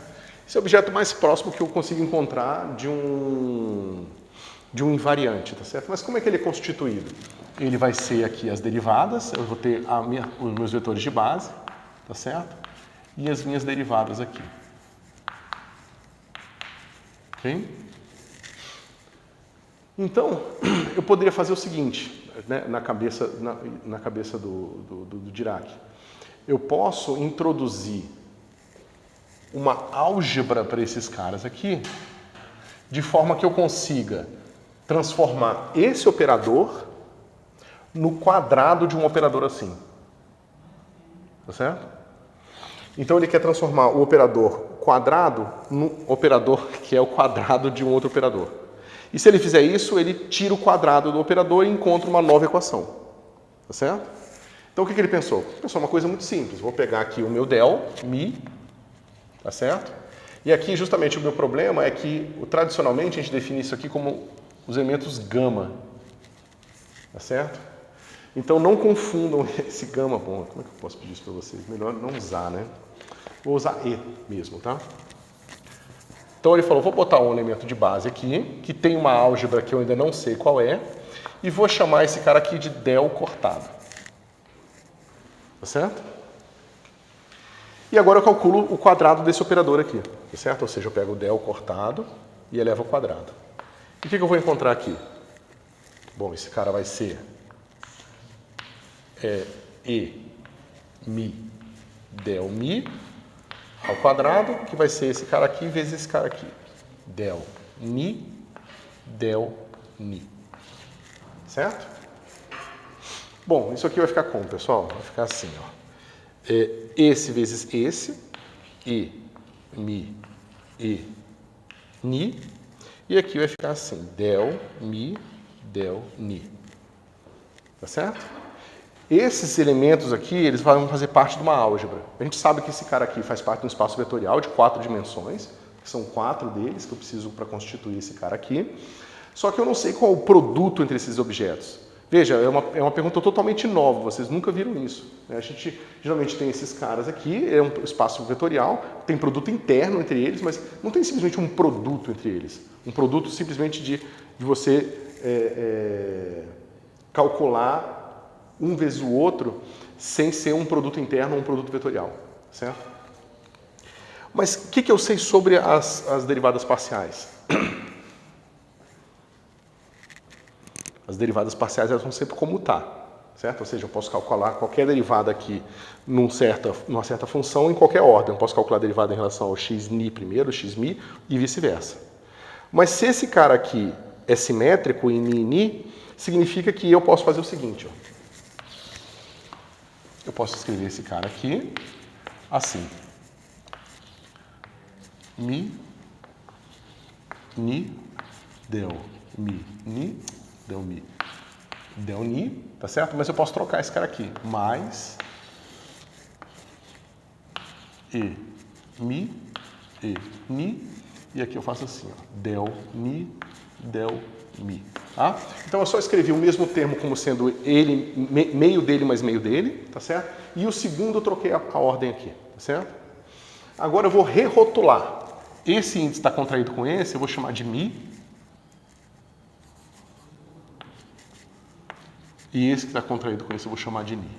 Esse é o objeto mais próximo que eu consigo encontrar de um invariante, tá certo? Mas como é que ele é constituído? Ele vai ser aqui as derivadas, eu vou ter os meus vetores de base, tá certo? E as minhas derivadas aqui. Ok? Então, eu poderia fazer o seguinte, né, na cabeça do Dirac. Eu posso introduzir uma álgebra para esses caras aqui, de forma que eu consiga transformar esse operador no quadrado de um operador assim. Tá certo? Então ele quer transformar o operador quadrado no operador que é o quadrado de um outro operador. E se ele fizer isso, ele tira o quadrado do operador e encontra uma nova equação. Tá certo? Então o que ele pensou? Pensou uma coisa muito simples. Vou pegar aqui o meu del, mi, tá certo? E aqui justamente o meu problema é que tradicionalmente a gente define isso aqui como os elementos gama. Tá certo? Então não confundam esse gama. Bom, como é que eu posso pedir isso para vocês? Melhor não usar, né? Vou usar E mesmo, tá? Então ele falou, vou botar um elemento de base aqui, que tem uma álgebra que eu ainda não sei qual é, e vou chamar esse cara aqui de del cortado. Tá certo? E agora eu calculo o quadrado desse operador aqui, tá certo? Ou seja, eu pego o del cortado e elevo ao quadrado. E o que eu vou encontrar aqui? Bom, esse cara vai ser E, mi, del, mi, ao quadrado, que vai ser esse cara aqui vezes esse cara aqui. Del, ni, certo? Bom, isso aqui vai ficar como, pessoal? Vai ficar assim, ó. Esse vezes esse, e, mi, e, ni. E aqui vai ficar assim, del, mi, del, ni. Tá certo? Esses elementos aqui, eles vão fazer parte de uma álgebra. A gente sabe que esse cara aqui faz parte de um espaço vetorial de 4 dimensões, que são 4 deles que eu preciso para constituir esse cara aqui. Só que eu não sei qual é o produto entre esses objetos. Veja, é uma pergunta totalmente nova, vocês nunca viram isso. A gente geralmente tem esses caras aqui, é um espaço vetorial, tem produto interno entre eles, mas não tem simplesmente um produto entre eles. Um produto simplesmente de você calcular um vezes o outro, sem ser um produto interno ou um produto vetorial, certo? Mas o que eu sei sobre as derivadas parciais? As derivadas parciais elas vão sempre comutar, certo? Ou seja, eu posso calcular qualquer derivada aqui numa certa função em qualquer ordem. Eu posso calcular a derivada em relação ao xni primeiro, xmi e vice-versa. Mas se esse cara aqui é simétrico em ni, significa que eu posso fazer o seguinte, ó. Eu posso escrever esse cara aqui assim. Mi, ni, del, mi, ni, del, mi, del, ni, tá certo? Mas eu posso trocar esse cara aqui. Mais, e, mi, e, ni, e aqui eu faço assim, ó. Del, mi, tá? Então eu só escrevi o mesmo termo como sendo ele, meio dele mais meio dele, tá certo? E o segundo eu troquei a ordem aqui, tá certo? Agora eu vou rerotular. Esse índice está contraído com esse, eu vou chamar de Mi. E esse que está contraído com esse, eu vou chamar de Ni.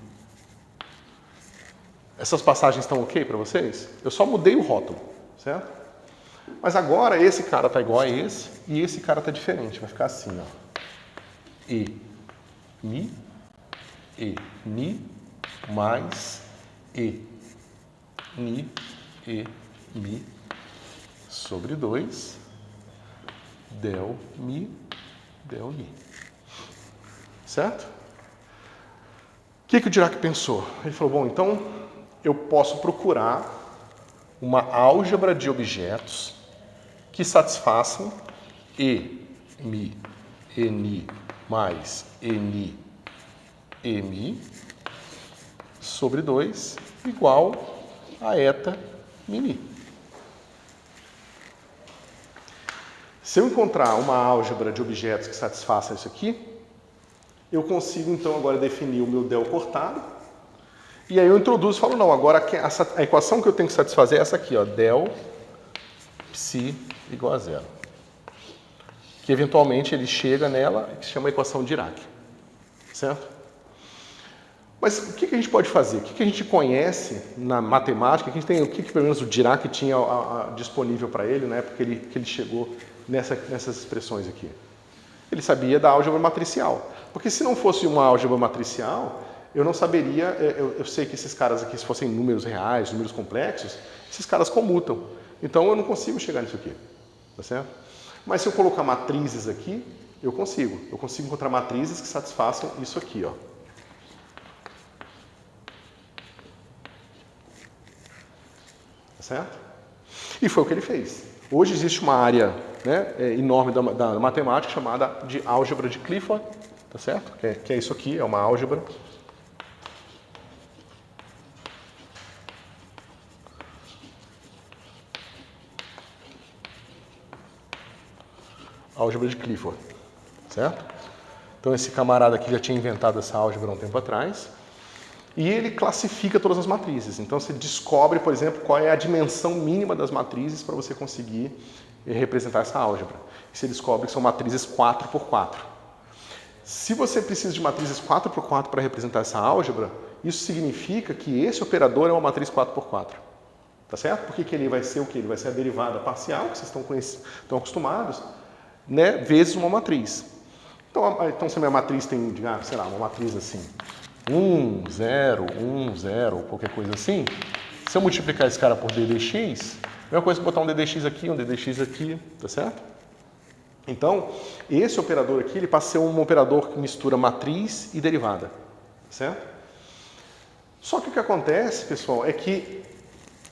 Essas passagens estão ok para vocês? Eu só mudei o rótulo, certo? Mas agora esse cara está igual a esse e esse cara está diferente. Vai ficar assim, ó. E, Mi, E, Ni, mais E, Ni, E, Mi, sobre 2, del, Mi, del, Ni. Certo? O que o Dirac pensou? Ele falou, bom, então eu posso procurar uma álgebra de objetos que satisfaçam E, Mi, E, Ni, mais E, Ni, E, Mi, sobre 2, igual a eta, Mi, Ni. Se eu encontrar uma álgebra de objetos que satisfaça isso aqui, eu consigo então agora definir o meu del cortado. E aí eu introduzo e falo, não, agora a equação que eu tenho que satisfazer é essa aqui, ó, del psi igual a 0. Que eventualmente ele chega nela, que se chama equação de Dirac. Certo? Mas o que a gente pode fazer? O que a gente conhece na matemática? O que pelo menos o Dirac tinha disponível para ele na época que ele chegou nessas expressões aqui? Ele sabia da álgebra matricial. Porque se não fosse uma álgebra matricial, eu não saberia, eu sei que esses caras aqui, se fossem números reais, números complexos, esses caras comutam. Então eu não consigo chegar nisso aqui. Tá certo? Mas se eu colocar matrizes aqui, eu consigo. Eu consigo encontrar matrizes que satisfaçam isso aqui, ó. Tá certo? E foi o que ele fez. Hoje existe uma área, né, enorme da matemática chamada de álgebra de Clifford, tá certo? Que é isso aqui, é uma álgebra. Álgebra de Clifford, certo? Então esse camarada aqui já tinha inventado essa álgebra há um tempo atrás. E ele classifica todas as matrizes. Então você descobre, por exemplo, qual é a dimensão mínima das matrizes para você conseguir representar essa álgebra. E você descobre que são matrizes 4x4. Se você precisa de matrizes 4x4 para representar essa álgebra, isso significa que esse operador é uma matriz 4x4. Tá certo? Por que ele vai ser o quê? Ele vai ser a derivada parcial, que vocês estão acostumados, né, vezes uma matriz. Então se a minha matriz tem, sei lá, uma matriz assim, 1, 0, 1, 0, qualquer coisa assim, se eu multiplicar esse cara por ddx, a mesma coisa que botar um ddx aqui, tá certo? Então, esse operador aqui, ele passa a ser um operador que mistura matriz e derivada, tá certo? Só que o que acontece, pessoal, é que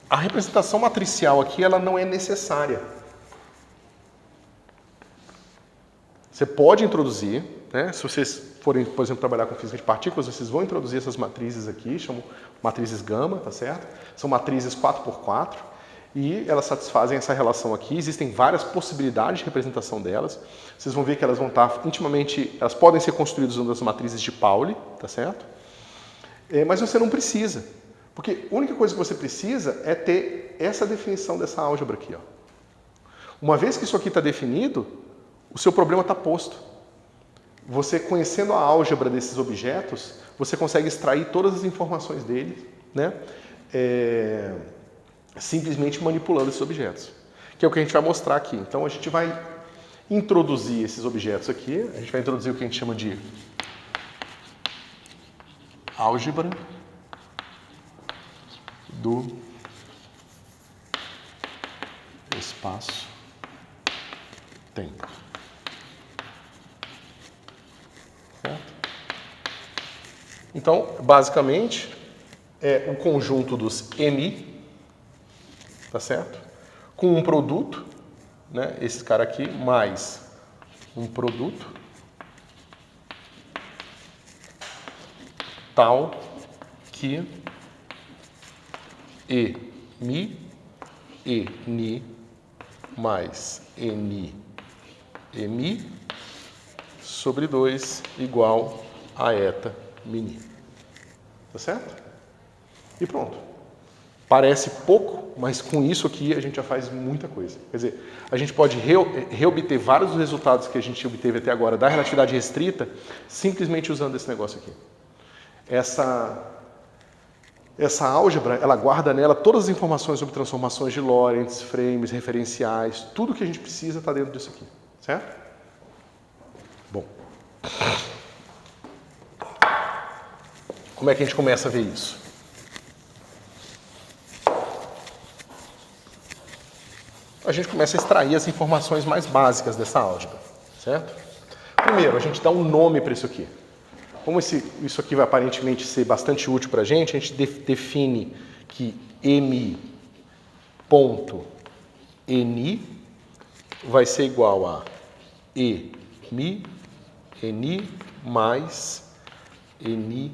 a representação matricial aqui, ela não é necessária. Você pode introduzir, né? Se vocês forem, por exemplo, trabalhar com física de partículas, vocês vão introduzir essas matrizes aqui, chamam matrizes gama, tá certo? São matrizes 4x4 e elas satisfazem essa relação aqui. Existem várias possibilidades de representação delas. Vocês vão ver que elas vão estar intimamente, elas podem ser construídas usando as matrizes de Pauli, tá certo? Mas você não precisa, porque a única coisa que você precisa é ter essa definição dessa álgebra aqui, ó. Uma vez que isso aqui está definido, o seu problema está posto. Você, conhecendo a álgebra desses objetos, você consegue extrair todas as informações dele, né? Simplesmente manipulando esses objetos. Que é o que a gente vai mostrar aqui. Então, a gente vai introduzir esses objetos aqui. A gente vai introduzir o que a gente chama de álgebra do espaço-tempo. Certo? Então, basicamente, é o conjunto dos MI, tá certo? Com um produto, né? Esse cara aqui, mais um produto, tal que mi, ni, mais ni, mi, sobre 2 igual a eta mini. Tá certo? E pronto. Parece pouco, mas com isso aqui a gente já faz muita coisa. Quer dizer, a gente pode reobter vários dos resultados que a gente obteve até agora da relatividade restrita simplesmente usando esse negócio aqui. Essa álgebra, ela guarda nela todas as informações sobre transformações de Lorentz, frames, referenciais, tudo que a gente precisa está dentro disso aqui, certo? Bom. Como é que a gente começa a ver isso? A gente começa a extrair as informações mais básicas dessa álgebra, certo? Primeiro, a gente dá um nome para isso aqui. Como isso aqui vai aparentemente ser bastante útil para a gente define que m ponto ni vai ser igual a ni mais m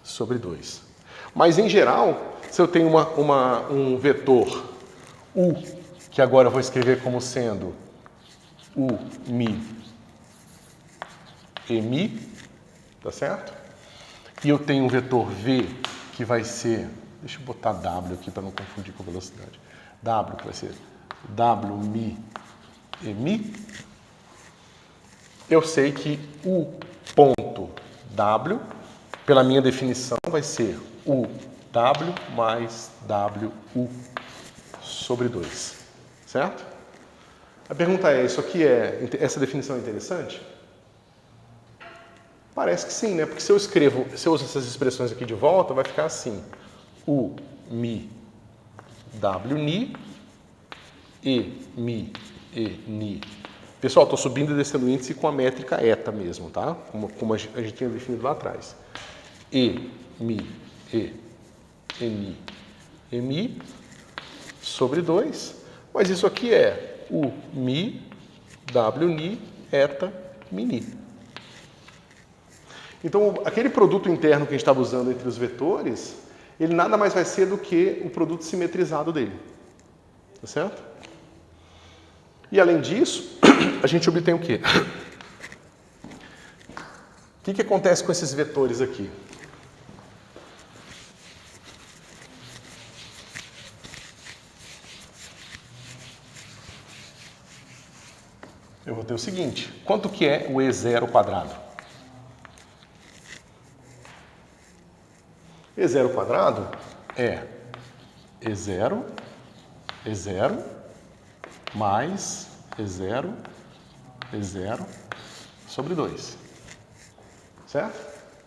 sobre 2. Mas, em geral, se eu tenho um vetor u, que agora eu vou escrever como sendo mi, tá certo? E eu tenho um vetor v que vai ser, deixa eu botar w aqui para não confundir com velocidade, w que vai ser w mi, eu sei que u ponto w, pela minha definição, vai ser u w mais wu sobre 2, certo? A pergunta é, essa definição é interessante? Parece que sim, né? Porque se eu uso essas expressões aqui de volta, vai ficar assim, u mi w ni e mi e ni. Pessoal, estou subindo e descendo o índice com a métrica eta mesmo, tá? Como a gente tinha definido lá atrás. E mi sobre 2, mas isso aqui é o mi, w ni, eta, mi ni. Então, aquele produto interno que a gente estava usando entre os vetores, ele nada mais vai ser do que o produto simetrizado dele. Tá certo? E além disso, a gente obtém o quê? O que acontece com esses vetores aqui? Eu vou ter o seguinte, quanto que é o E0 quadrado? E0 quadrado é E0 mais E0 sobre 2. Certo?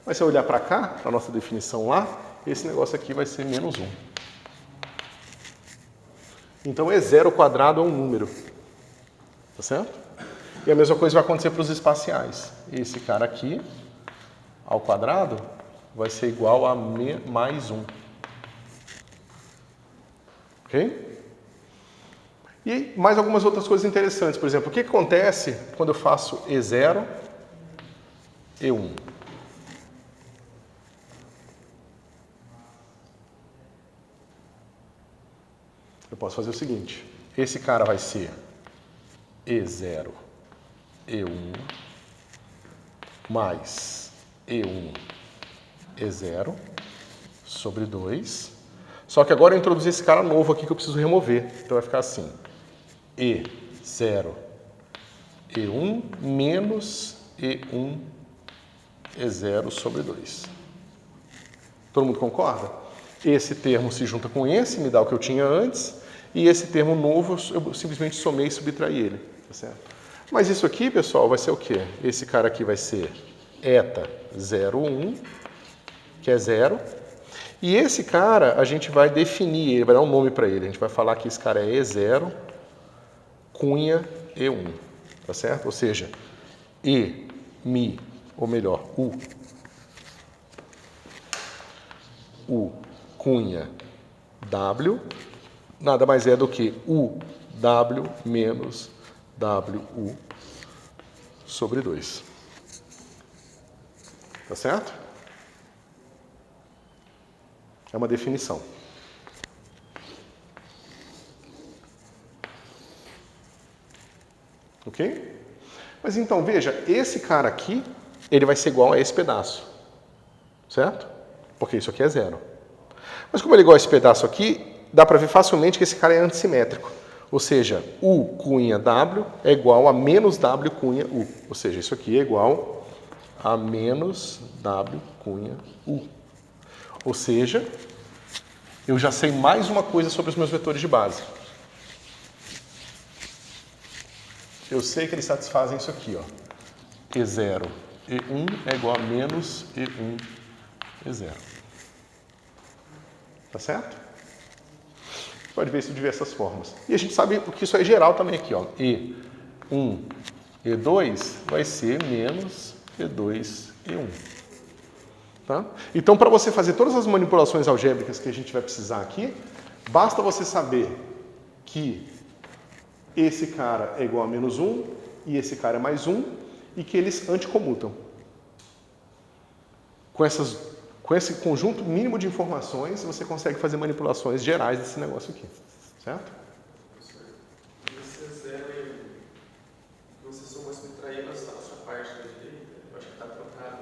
Mas se eu olhar para cá, para a nossa definição lá, esse negócio aqui vai ser menos 1. Então E0 quadrado é um número. Tá certo? E a mesma coisa vai acontecer para os espaciais. Esse cara aqui, ao quadrado, vai ser igual a mais 1. Ok? E mais algumas outras coisas interessantes. Por exemplo, o que acontece quando eu faço E0, E1? Eu posso fazer o seguinte. Esse cara vai ser E0, E1, mais E1, E0, sobre 2. Só que agora eu introduzi esse cara novo aqui que eu preciso remover. Então vai ficar assim. E0, E1, menos E1, E0 sobre 2. Todo mundo concorda? Esse termo se junta com esse, me dá o que eu tinha antes. E esse termo novo, eu simplesmente somei e subtraí ele. Tá certo? Mas isso aqui, pessoal, vai ser o quê? Esse cara aqui vai ser eta 0,1, que é 0. E esse cara, a gente vai definir, ele vai dar um nome para ele. A gente vai falar que esse cara é E0, cunha E1. Tá certo? Ou seja, E, mi, ou melhor, U cunha W, nada mais é do que UW menos WU sobre 2. Tá certo? É uma definição. Ok? Mas então, veja, esse cara aqui, ele vai ser igual a esse pedaço. Certo? Porque isso aqui é 0. Mas como ele é igual a esse pedaço aqui, dá para ver facilmente que esse cara é antissimétrico. Ou seja, U cunha W é igual a menos W cunha U. Ou seja, isso aqui é igual a menos W cunha U. Ou seja, eu já sei mais uma coisa sobre os meus vetores de base. Eu sei que eles satisfazem isso aqui, ó. E0, E1 é igual a menos E1, E0. Tá certo? Pode ver isso de diversas formas. E a gente sabe que isso é geral também aqui, ó. E1, E2 vai ser menos E2, E1. Tá? Então, para você fazer todas as manipulações algébricas que a gente vai precisar aqui, basta você saber que esse cara é igual a menos 1 e esse cara é mais 1 e que eles anticomutam. Com esse conjunto mínimo de informações, você consegue fazer manipulações gerais desse negócio aqui. Certo? Esse 0 e 1, você só vai subtrair essa parte da direita? Eu acho que está trocado.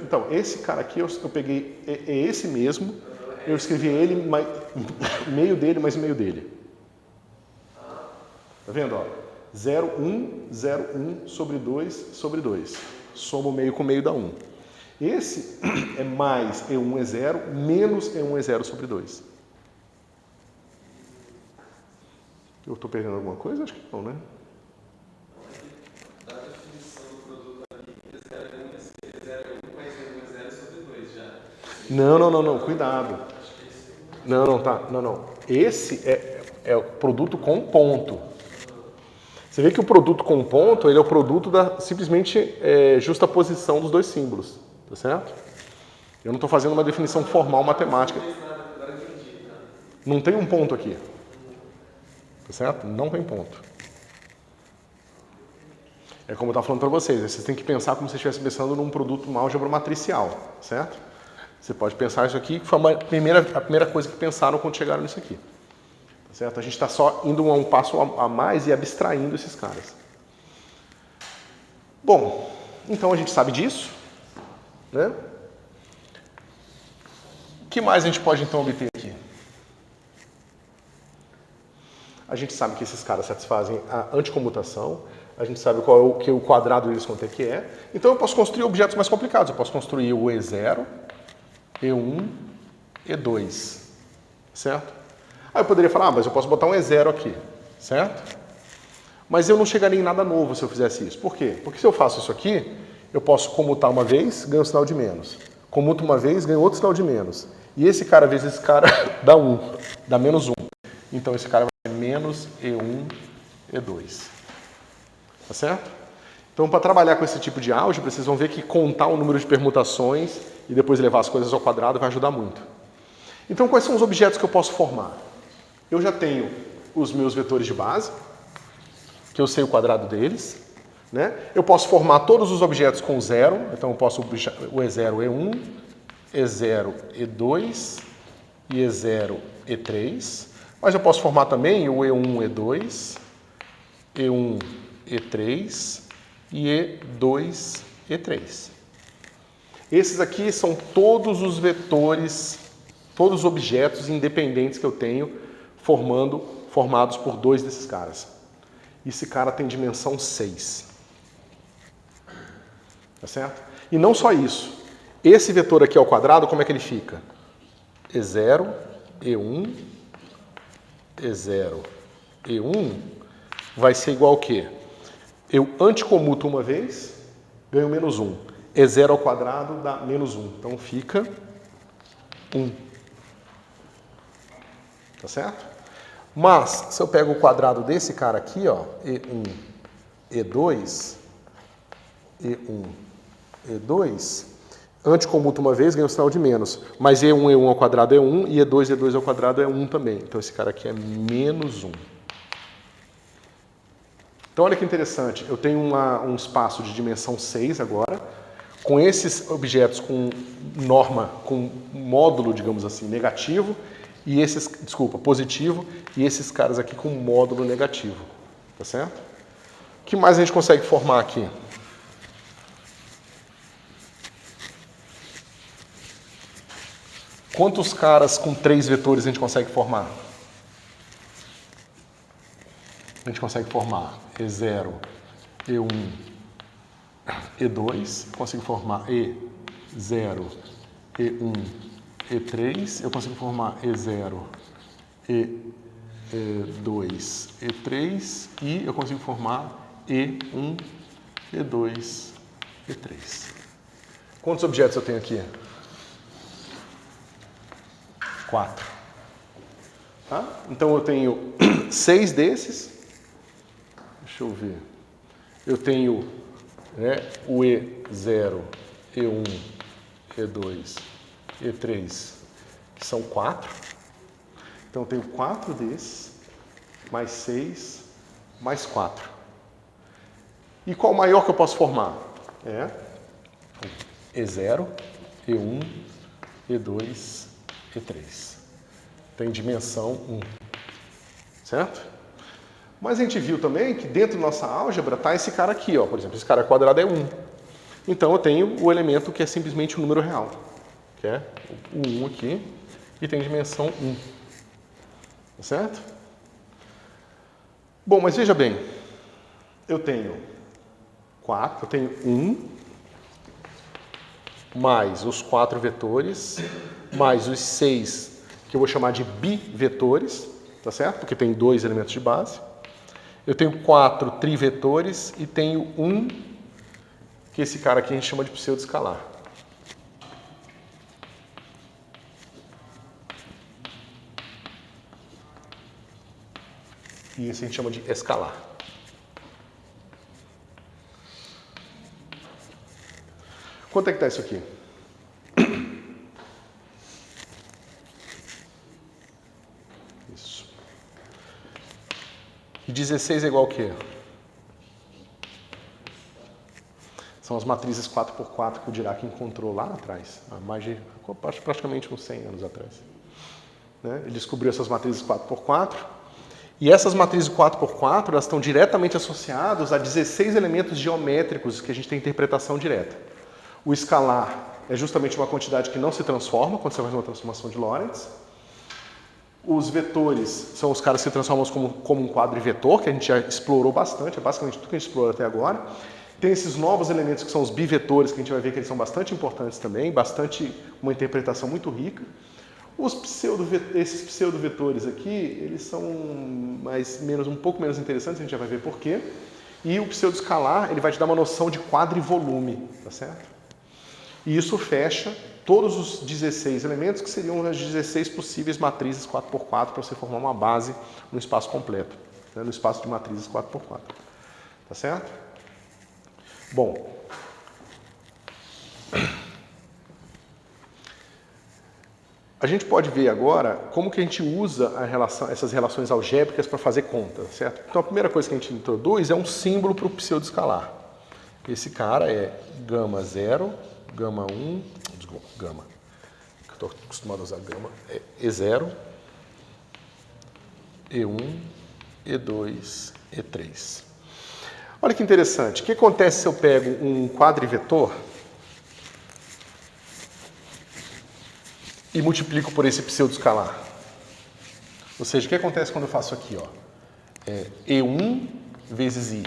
Então, esse cara aqui eu peguei, é esse mesmo, eu escrevi ele, meio dele mais meio dele. Tá vendo? Ó? 0, 1, 0, 1 sobre 2 sobre 2. Soma o meio com o meio dá 1. Esse é mais E1 é 0, menos E1 é 0 sobre 2. Eu estou perdendo alguma coisa? Acho que não, né? Da definição do produto ali, E0 é 1 mais E1 é 0 sobre 2 já. Não, cuidado. Não. Esse é o produto com ponto. Você vê que o produto com ponto, ele é o produto da simplesmente justaposição dos dois símbolos, tá certo? Eu não estou fazendo uma definição formal matemática. Não tem um ponto aqui, tá certo? Não tem ponto. É como eu estava falando para vocês, vocês têm que pensar como se estivesse pensando num produto numa álgebra matricial, certo? Você pode pensar isso aqui, que foi a primeira coisa que pensaram quando chegaram nisso aqui. Certo? A gente está só indo um passo a mais e abstraindo esses caras. Bom, então a gente sabe disso, né? O que mais a gente pode então obter aqui? A gente sabe que esses caras satisfazem a anticomutação, a gente sabe qual é o quadrado deles quanto é que é. Então eu posso construir objetos mais complicados. Eu posso construir o E0, E1, E2, certo? Aí eu poderia falar, mas eu posso botar um E0 aqui, certo? Mas eu não chegaria em nada novo se eu fizesse isso. Por quê? Porque se eu faço isso aqui, eu posso comutar uma vez, ganho um sinal de menos. Comuto uma vez, ganho outro sinal de menos. E esse cara vezes esse cara dá 1, dá menos 1. Então esse cara vai ser menos E1, E2. Tá certo? Então, para trabalhar com esse tipo de álgebra, vocês vão ver que contar o número de permutações e depois levar as coisas ao quadrado vai ajudar muito. Então, quais são os objetos que eu posso formar? Eu já tenho os meus vetores de base, que eu sei o quadrado deles, né? Eu posso formar todos os objetos com zero, então eu posso o E0, E1, E0, E2 e E0, E3, mas eu posso formar também o E1, E2, E1, E3 e E2, E3. Esses aqui são todos os vetores, todos os objetos independentes que eu tenho formados por dois desses caras. Esse cara tem dimensão 6. Tá certo? E não só isso. Esse vetor aqui ao quadrado, como é que ele fica? E0, E1, E0, E1 vai ser igual ao quê? Eu anticomuto uma vez, ganho menos 1. E0 ao quadrado dá menos 1. Então fica 1. Tá certo? Mas, se eu pego o quadrado desse cara aqui, ó, E1, E2, E1, E2, anticomuto uma vez, ganho o sinal de menos. Mas E1, E1 ao quadrado é 1 e E2, E2 ao quadrado é 1 também. Então esse cara aqui é menos 1. Então olha que interessante, eu tenho um espaço de dimensão 6 agora, com esses objetos com norma, com módulo, digamos assim, negativo, e esses, positivo, e esses caras aqui com módulo negativo, tá certo? O que mais a gente consegue formar aqui? Quantos caras com 3 vetores a gente consegue formar? A gente consegue formar E0, E1, E2. Eu consigo formar E0, E1, E3. Eu consigo formar E0, E2, E3. E eu consigo formar E1, E2, E3. Quantos objetos eu tenho aqui? 4. Tá? Então eu tenho 6 desses. Deixa eu ver. Eu tenho, né, o E0, E1, E2, E3, que são 4. Então eu tenho 4 desses, mais 6, mais 4. E qual o maior que eu posso formar? E0, E1, E2, E3. Tem dimensão 1. Certo? Mas a gente viu também que dentro da nossa álgebra está esse cara aqui, ó. Por exemplo, esse cara quadrado é 1. Então eu tenho o elemento que é simplesmente um número real, que é o 1 aqui, e tem dimensão 1. Tá certo? Bom, mas veja bem, eu tenho 4, eu tenho 1, mais os 4 vetores, mais os 6, que eu vou chamar de bivetores, tá certo? Porque tem 2 elementos de base. Eu tenho 4 trivetores e tenho 1, que esse cara aqui a gente chama de pseudo-escalar. E esse a gente chama de escalar. Quanto é que está isso aqui? Isso. E 16 é igual a quê? São as matrizes 4x4 que o Dirac encontrou lá atrás, há mais de praticamente uns 100 anos atrás. Né? Ele descobriu essas matrizes 4x4. E essas matrizes 4x4 elas estão diretamente associadas a 16 elementos geométricos que a gente tem interpretação direta. O escalar é justamente uma quantidade que não se transforma quando você faz uma transformação de Lorentz. Os vetores são os caras que se transformam como um quadrivetor, que a gente já explorou bastante, é basicamente tudo que a gente explorou até agora. Tem esses novos elementos que são os bivetores, que a gente vai ver que eles são bastante importantes também, uma interpretação muito rica. Esses pseudovetores aqui, eles são um pouco menos interessantes, a gente já vai ver por quê. E o pseudoescalar, ele vai te dar uma noção de quadrivolume, tá certo? E isso fecha todos os 16 elementos, que seriam as 16 possíveis matrizes 4x4 para você formar uma base no espaço completo, né? No espaço de matrizes 4x4. Tá certo? Bom, a gente pode ver agora como que a gente usa essas relações algébricas para fazer conta, certo? Então a primeira coisa que a gente introduz é um símbolo para o pseudoescalar. Esse cara é gama 0, gama 1, desculpa, gama, que eu estou acostumado a usar gama, é E0, E1, E2, E3. Olha que interessante, o que acontece se eu pego um quadrivetor e multiplico por esse pseudoescalar? Ou seja, o que acontece quando eu faço aqui? Ó? E1 vezes I.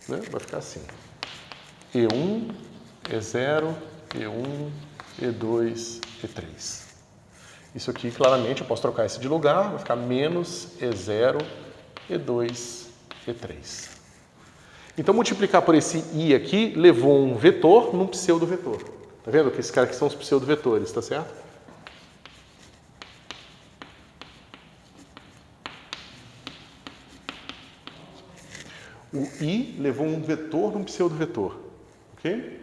Né? Vai ficar assim. E1, E0, E1, E2, E3. Isso aqui, claramente, eu posso trocar esse de lugar, vai ficar menos E0, E2, E3. Então, multiplicar por esse I aqui levou um vetor num pseudovetor. Tá vendo que esses caras aqui são os pseudovetores, tá certo? O I levou um vetor num pseudovetor. Ok?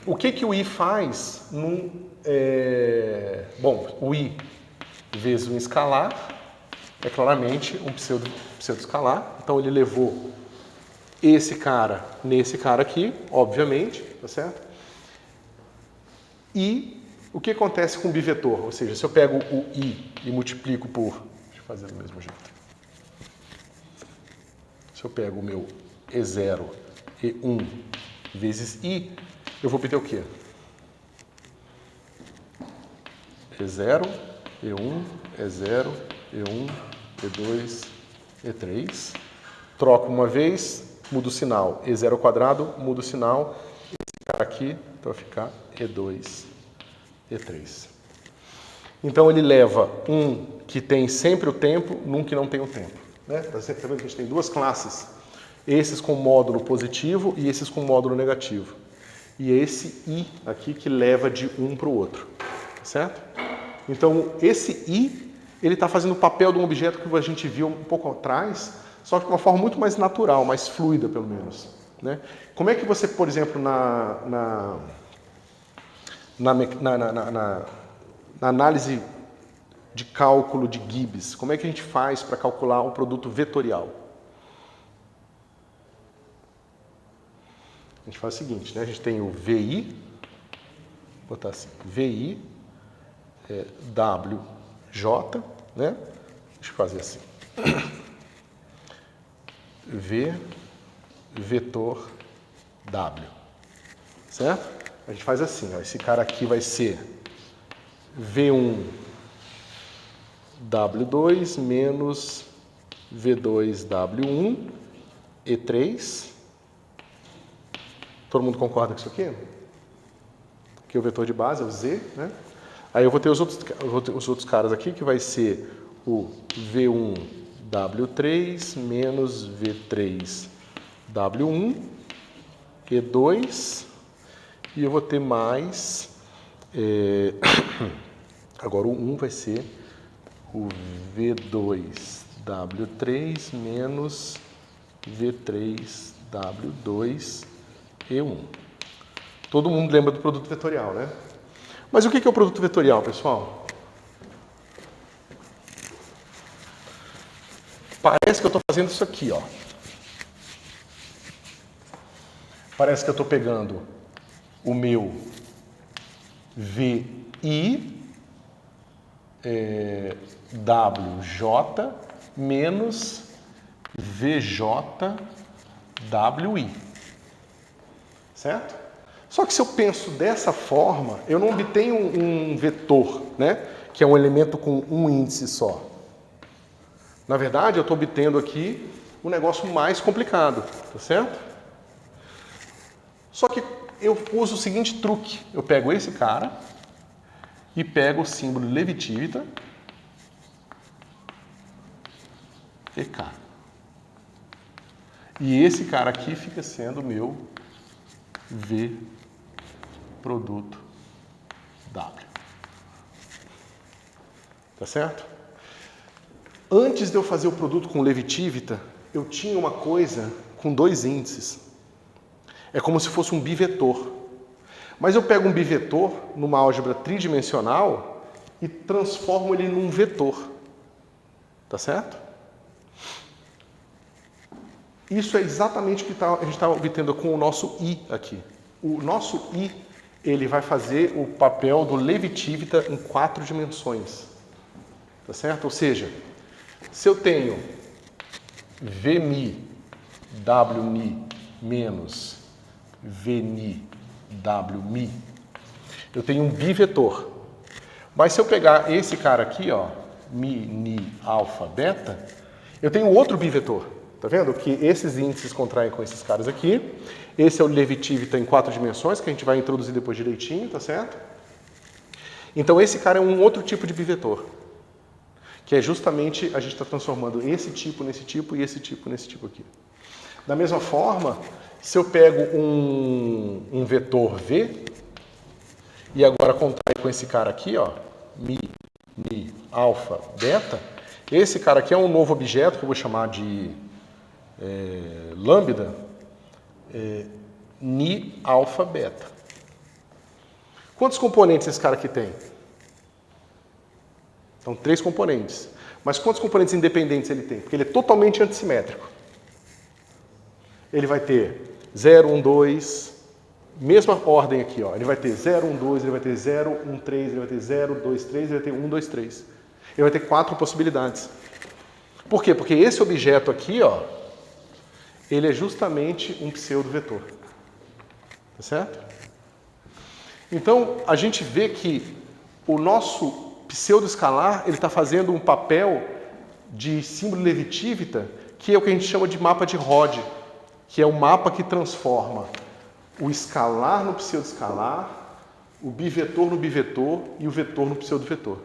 O que o I faz Bom, o I vezes um escalar é claramente um pseudoescalar. Então ele levou esse cara nesse cara aqui, obviamente, tá certo? E o que acontece com o bivetor? Ou seja, se eu pego o I e multiplico por... Deixa eu fazer do mesmo jeito. Se eu pego o meu E0, E1 vezes I, eu vou obter o quê? E0, E1, E0, E1, E2, E3. Troco uma vez, mudo o sinal. E0 ao quadrado, mudo o sinal. Esse cara aqui, então vai ficar E2, E3. Então ele leva um que tem sempre o tempo num que não tem o tempo. Né? Tá vendo que a gente tem duas classes? Esses com módulo positivo e esses com módulo negativo. E é esse I aqui que leva de um para o outro. Certo? Então esse I, ele está fazendo o papel de um objeto que a gente viu um pouco atrás, só que de uma forma muito mais natural, mais fluida pelo menos. Né? Como é que você, por exemplo, na análise de cálculo de Gibbs, como é que a gente faz para calcular um produto vetorial? A gente faz o seguinte, né? A gente tem o VI, vou botar assim, VI, WJ, né? Deixa eu fazer assim. V, vetor, W, certo? A gente faz assim, ó, esse cara aqui vai ser V1, W2 menos V2, W1, E3. Todo mundo concorda com isso aqui? Aqui é o vetor de base, é o Z, né? Aí eu vou ter os outros caras aqui, que vai ser o V1, W3 menos V3, W1, E2, e eu vou ter mais, agora o 1 vai ser o V2, W3 menos V3, W2, E1. Todo mundo lembra do produto vetorial, né? Mas o que é o produto vetorial, pessoal? Parece que eu estou fazendo isso aqui, ó. Parece que eu estou pegando o meu VI WJ menos VJ WI. Certo? Só que se eu penso dessa forma, eu não obtenho um vetor, né? Que é um elemento com um índice só. Na verdade, eu estou obtendo aqui um negócio mais complicado, tá certo? Só que eu uso o seguinte truque. Eu pego esse cara e pego o símbolo Levitivita EK. E esse cara aqui fica sendo o meu V produto W. Tá certo? Antes de eu fazer o produto com Levitivita, eu tinha uma coisa com dois índices. É como se fosse um bivetor. Mas eu pego um bivetor numa álgebra tridimensional e transformo ele num vetor. Tá certo? Isso é exatamente o que a gente está obtendo com o nosso I aqui. O nosso I, ele vai fazer o papel do Levitivita em 4 dimensões. Tá certo? Ou seja, se eu tenho Vmi, Wmi menos Vni, Wmi, eu tenho um bivetor. Mas se eu pegar esse cara aqui, ó, Mi, Ni, Alfa, Beta, eu tenho outro bivetor. Tá vendo? Que esses índices contraem com esses caras aqui. Esse é o Levitivita em 4 dimensões, que a gente vai introduzir depois direitinho, tá certo? Então esse cara é um outro tipo de bivetor. Que é justamente, a gente está transformando esse tipo nesse tipo e esse tipo nesse tipo aqui. Da mesma forma, se eu pego um vetor V, e agora contrai com esse cara aqui, ó, Mi, Ni, Alfa, Beta, esse cara aqui é um novo objeto que eu vou chamar de lambda, Ni, Alfa, Beta. Quantos componentes esse cara aqui tem? Então, 3 componentes. Mas quantos componentes independentes ele tem? Porque ele é totalmente antissimétrico. Ele vai ter 0, 1, 2, mesma ordem aqui, ó. Ele vai ter 0, 1, 2, ele vai ter 0, 1, 3, ele vai ter 0, 2, 3, ele vai ter 1, 2, 3. Ele vai ter 4 possibilidades. Por quê? Porque esse objeto aqui, ó, ele é justamente um pseudo-vetor. Tá certo? Então, a gente vê que o nosso pseudo-escalar ele está fazendo um papel de símbolo Levi-Tivita, que é o que a gente chama de mapa de Rod, que é o mapa que transforma o escalar no pseudo-escalar, o bivetor no bivetor e o vetor no pseudo-vetor.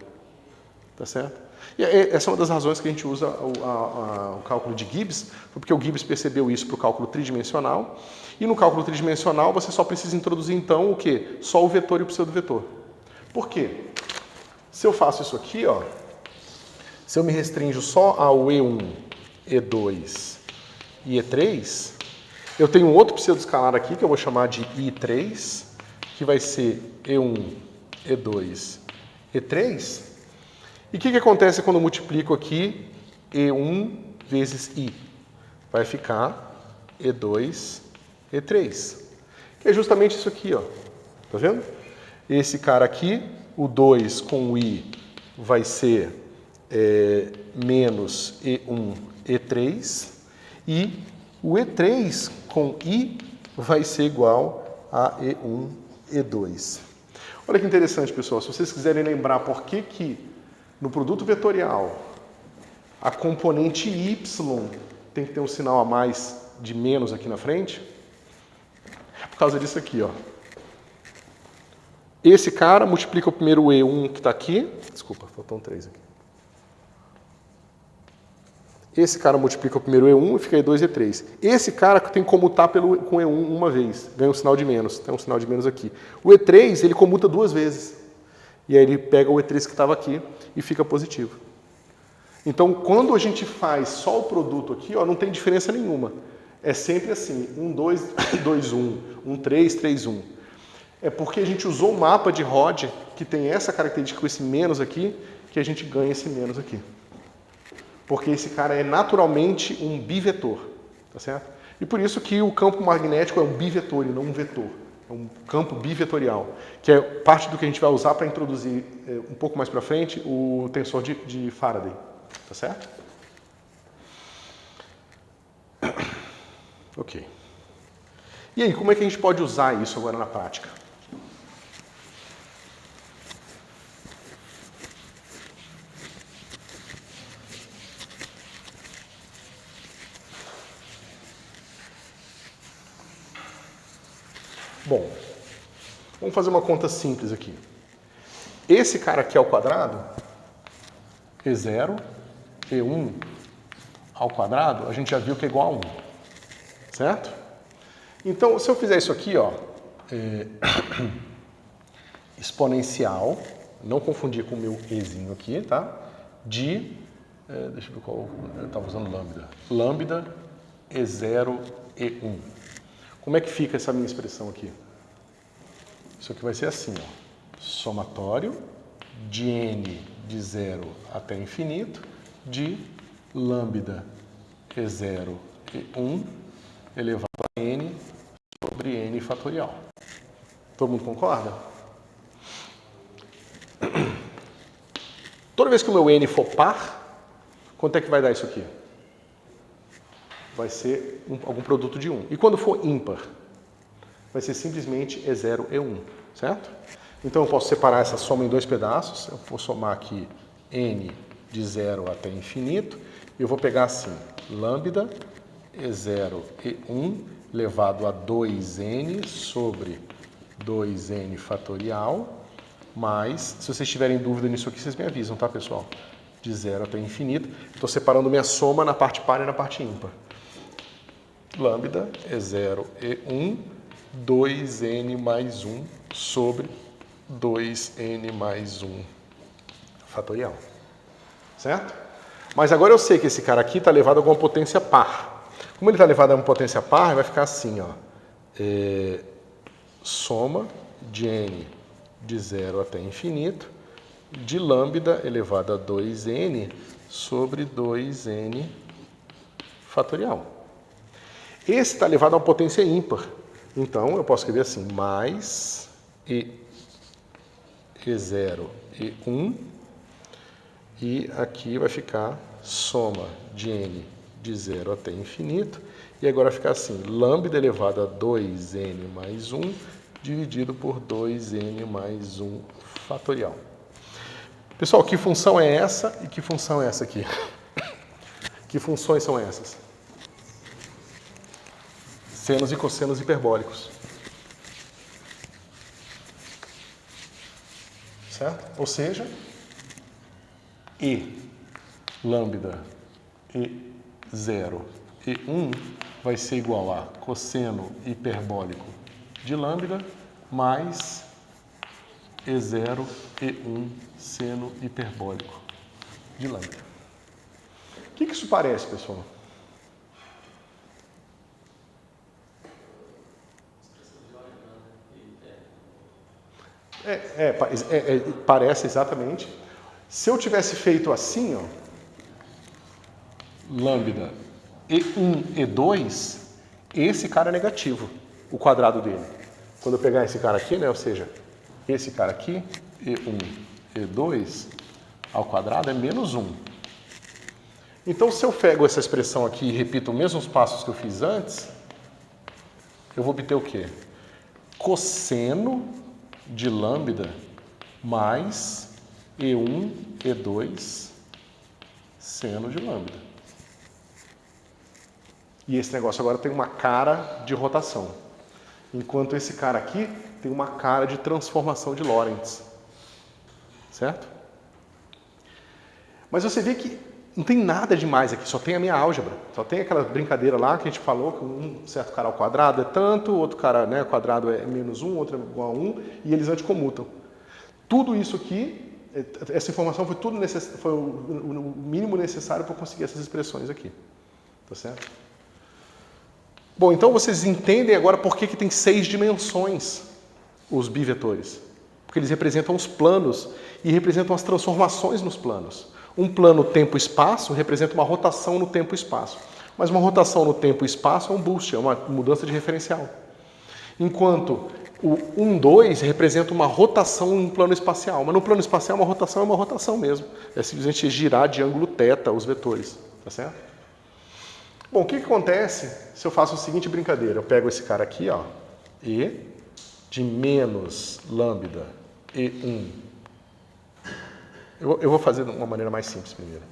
Tá certo? E essa é uma das razões que a gente usa o cálculo de Gibbs, porque o Gibbs percebeu isso para o cálculo tridimensional, e no cálculo tridimensional você só precisa introduzir então o quê? Só o vetor e o pseudo-vetor. Por quê? Se eu faço isso aqui, ó, se eu me restringo só ao E1, E2 e E3, eu tenho um outro pseudo-escalar aqui, que eu vou chamar de I3, que vai ser E1, E2, E3. E o que acontece quando eu multiplico aqui E1 vezes I? Vai ficar E2, E3. Que é justamente isso aqui, ó. Tá vendo? Esse cara aqui, o 2 com o I, vai ser menos E1, E3. E o E3 com I vai ser igual a E1, E2. Olha que interessante, pessoal. Se vocês quiserem lembrar por que no produto vetorial a componente Y tem que ter um sinal a mais de menos aqui na frente, é por causa disso aqui, ó. Esse cara multiplica o primeiro E1 que está aqui. Desculpa, faltou um 3 aqui. Esse cara multiplica o primeiro E1 e fica E2 e E3. Esse cara tem que comutar com E1 uma vez, ganha um sinal de menos. Tem um sinal de menos aqui. O E3 ele comuta duas vezes. E aí ele pega o E3 que estava aqui e fica positivo. Então, quando a gente faz só o produto aqui, ó, não tem diferença nenhuma. É sempre assim, 1, 2, 2, 1, 1, 3, 3, 1. É porque a gente usou o mapa de Rod, que tem essa característica com esse menos aqui, que a gente ganha esse menos aqui. Porque esse cara é naturalmente um bivetor, tá certo? E por isso que o campo magnético é um bivetor e não um vetor. É um campo bivetorial, que é parte do que a gente vai usar para introduzir um pouco mais para frente o tensor de Faraday, tá certo? Ok. E aí, como é que a gente pode usar isso agora na prática? Bom, vamos fazer uma conta simples aqui. Esse cara aqui ao quadrado, E0, E1 ao quadrado, a gente já viu que é igual a 1, certo? Então, se eu fizer isso aqui, ó, exponencial, não confundir com o meu Ezinho aqui, tá? De, deixa eu ver qual, eu estava usando lambda. Lambda, E0, E1. Como é que fica essa minha expressão aqui? Isso aqui vai ser assim, ó. Somatório de n de 0 até infinito de lambda E0, E1 elevado a n sobre n fatorial. Todo mundo concorda? Toda vez que o meu n for par, quanto é que vai dar isso aqui? Vai ser algum produto de 1. E quando for ímpar? Vai ser simplesmente E0, E1, certo? Então eu posso separar essa soma em dois pedaços. Eu vou somar aqui n de 0 até infinito. E eu vou pegar assim, lambda E0, E1 elevado a 2n sobre 2n fatorial, mais, se vocês tiverem dúvida nisso aqui, vocês me avisam, tá, pessoal? De 0 até infinito. Estou separando minha soma na parte par e na parte ímpar. Lambda E0, E1, 2n mais 1 sobre 2n mais 1 fatorial. Certo? Mas agora eu sei que esse cara aqui está elevado a alguma potência par. Como ele está elevado a uma potência par, vai ficar assim, ó. Soma de n de 0 até infinito de lambda elevado a 2n sobre 2n fatorial. Esse está elevado a uma potência ímpar. Então, eu posso escrever assim, mais E0, E1, e aqui vai ficar soma de n de 0 até infinito. E agora fica assim, lambda elevado a 2n mais 1 dividido por 2n mais 1 fatorial. Pessoal, que função é essa e que função é essa aqui? Que funções são essas? Senos e cossenos hiperbólicos. Certo? Ou seja, E lambda E0 E1 vai ser igual a cosseno hiperbólico de lambda mais E0 E1 seno hiperbólico de lambda. O que isso parece, pessoal? Parece exatamente. Se eu tivesse feito assim, ó, lambda E1, E2, esse cara é negativo, o quadrado dele. Quando eu pegar esse cara aqui, né, ou seja, esse cara aqui, E1, E2, ao quadrado é menos 1. Então, se eu pego essa expressão aqui e repito os mesmos passos que eu fiz antes, eu vou obter o quê? Cosseno de lambda mais E1, E2, seno de lambda. E esse negócio agora tem uma cara de rotação, enquanto esse cara aqui tem uma cara de transformação de Lorentz. Certo? Mas você vê que não tem nada demais aqui, só tem a minha álgebra. Só tem aquela brincadeira lá que a gente falou, que um certo cara ao quadrado é tanto, outro cara, né, quadrado é menos 1, outro é igual a 1, e eles anticomutam. Tudo isso aqui, essa informação foi, foi o mínimo necessário para conseguir essas expressões aqui. Tá certo? Bom, então vocês entendem agora por que tem 6 dimensões os bivetores. Porque eles representam os planos e representam as transformações nos planos. Um plano tempo-espaço representa uma rotação no tempo-espaço. Mas uma rotação no tempo-espaço é um boost, é uma mudança de referencial. Enquanto o 1, 2 representa uma rotação em plano espacial. Mas no plano espacial uma rotação é uma rotação mesmo. É simplesmente girar de ângulo θ os vetores. Tá certo? Bom, o que acontece se eu faço a seguinte brincadeira? Eu pego esse cara aqui, ó, E de menos lambda E1. Eu vou fazer de uma maneira mais simples primeiro.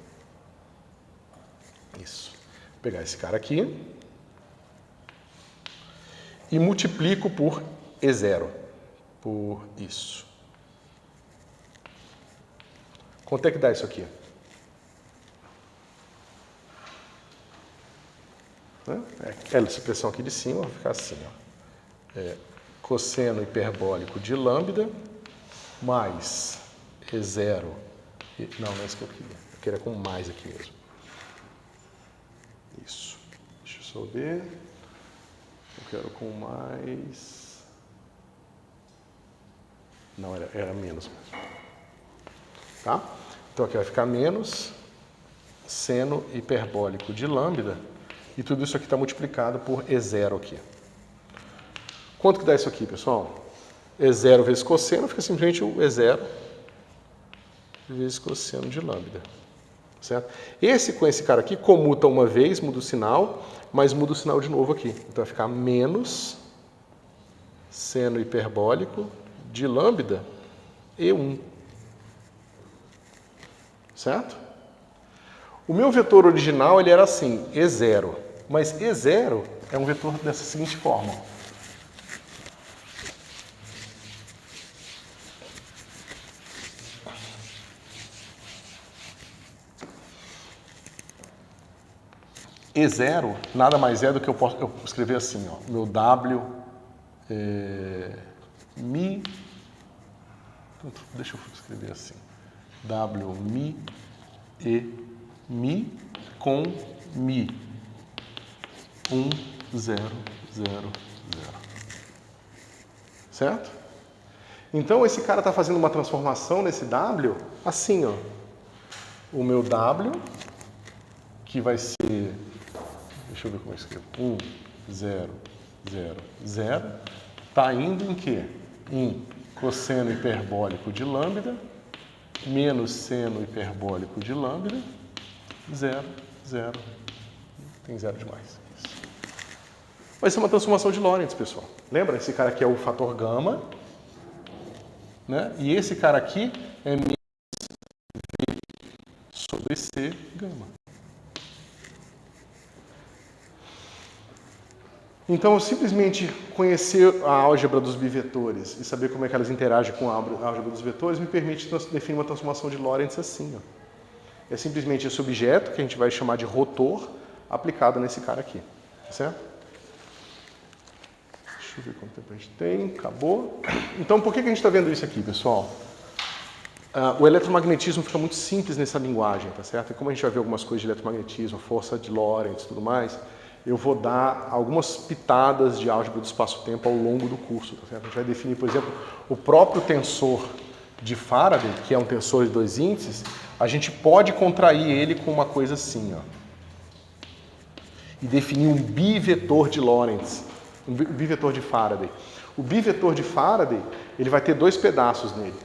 Isso. Vou pegar esse cara aqui e multiplico por E0. Por isso. Quanto é que dá isso aqui? Essa expressão aqui de cima vai ficar assim, ó. Cosseno hiperbólico de lambda mais E0. Não é isso que eu queria. Eu queria com mais aqui mesmo. Isso. Deixa eu só ver. Eu quero com mais. Não, era menos mesmo. Tá? Então aqui vai ficar menos seno hiperbólico de lambda. E tudo isso aqui está multiplicado por E0 aqui. Quanto que dá isso aqui, pessoal? E0 vezes cosseno fica simplesmente o E0 vezes cosseno de lambda. Certo? Esse com esse cara aqui comuta uma vez, muda o sinal, mas muda o sinal de novo aqui. Então vai ficar menos seno hiperbólico de lambda E1. Certo? O meu vetor original ele era assim, E0. Mas E0 é um vetor dessa seguinte forma. E0 nada mais é do que eu escrever assim, ó, meu W mi, deixa eu escrever assim, W mi e mi com mi 1 0 0 0. Certo? Então esse cara está fazendo uma transformação nesse W assim, ó. O meu W que vai ser, deixa eu ver como eu escrevo, 1 0 0 0, está indo em quê? Em cosseno hiperbólico de lambda menos seno hiperbólico de lambda 0 0 Tem zero demais. Isso. Vai ser uma transformação de Lorentz, pessoal. Lembra? Esse cara aqui é o fator gama, né? E esse cara aqui é menos V sobre C gama. Então, simplesmente conhecer a álgebra dos bivetores e saber como é que elas interagem com a álgebra dos vetores me permite definir uma transformação de Lorentz assim. Ó. É simplesmente esse objeto, que a gente vai chamar de rotor, aplicado nesse cara aqui. Certo? Deixa eu ver quanto tempo a gente tem. Acabou. Então, por que a gente está vendo isso aqui, pessoal? O eletromagnetismo fica muito simples nessa linguagem, tá certo? E como a gente vai ver algumas coisas de eletromagnetismo, força de Lorentz e tudo mais, eu vou dar algumas pitadas de álgebra do espaço-tempo ao longo do curso, tá certo? A gente vai definir, por exemplo, o próprio tensor de Faraday, que é um tensor de dois índices, a gente pode contrair ele com uma coisa assim, ó. E definir um bivetor de Lorentz, um bivetor de Faraday. O bivetor de Faraday, ele vai ter dois pedaços nele.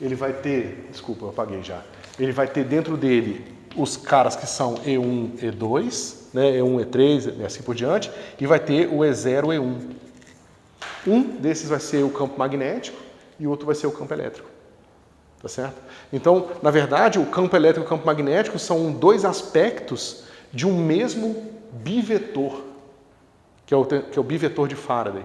Ele vai ter, desculpa, eu apaguei já. Ele vai ter dentro dele os caras que são E1, E2, né, E1, E3 e assim por diante, e vai ter o E0, E1. Um desses vai ser o campo magnético e o outro vai ser o campo elétrico. Tá certo? Então, na verdade, o campo elétrico e o campo magnético são dois aspectos de um mesmo bivetor, que é o bivetor de Faraday.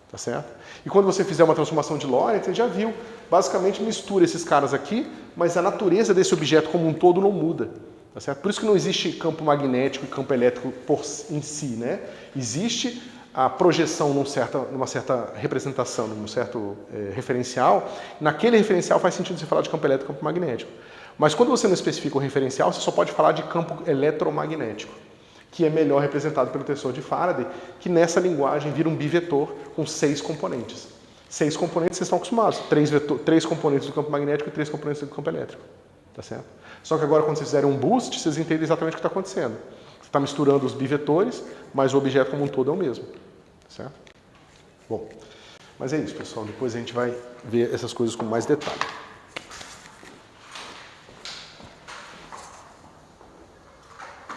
Tá certo? E quando você fizer uma transformação de Lorentz, você já viu, basicamente mistura esses caras aqui, mas a natureza desse objeto como um todo não muda. Tá certo? Por isso que não existe campo magnético e campo elétrico em si, né? Existe a projeção numa certa representação, num certo referencial. Naquele referencial faz sentido você falar de campo elétrico e campo magnético. Mas quando você não especifica o referencial, você só pode falar de campo eletromagnético, que é melhor representado pelo tensor de Faraday, que nessa linguagem vira um bivetor com 6 componentes. 6 componentes vocês estão acostumados, 3 componentes do campo magnético e 3 componentes do campo elétrico. Tá certo? Só que agora, quando vocês fizerem um boost, vocês entendem exatamente o que está acontecendo. Você está misturando os bivetores, mas o objeto como um todo é o mesmo. Tá certo? Bom, mas é isso, pessoal. Depois a gente vai ver essas coisas com mais detalhe.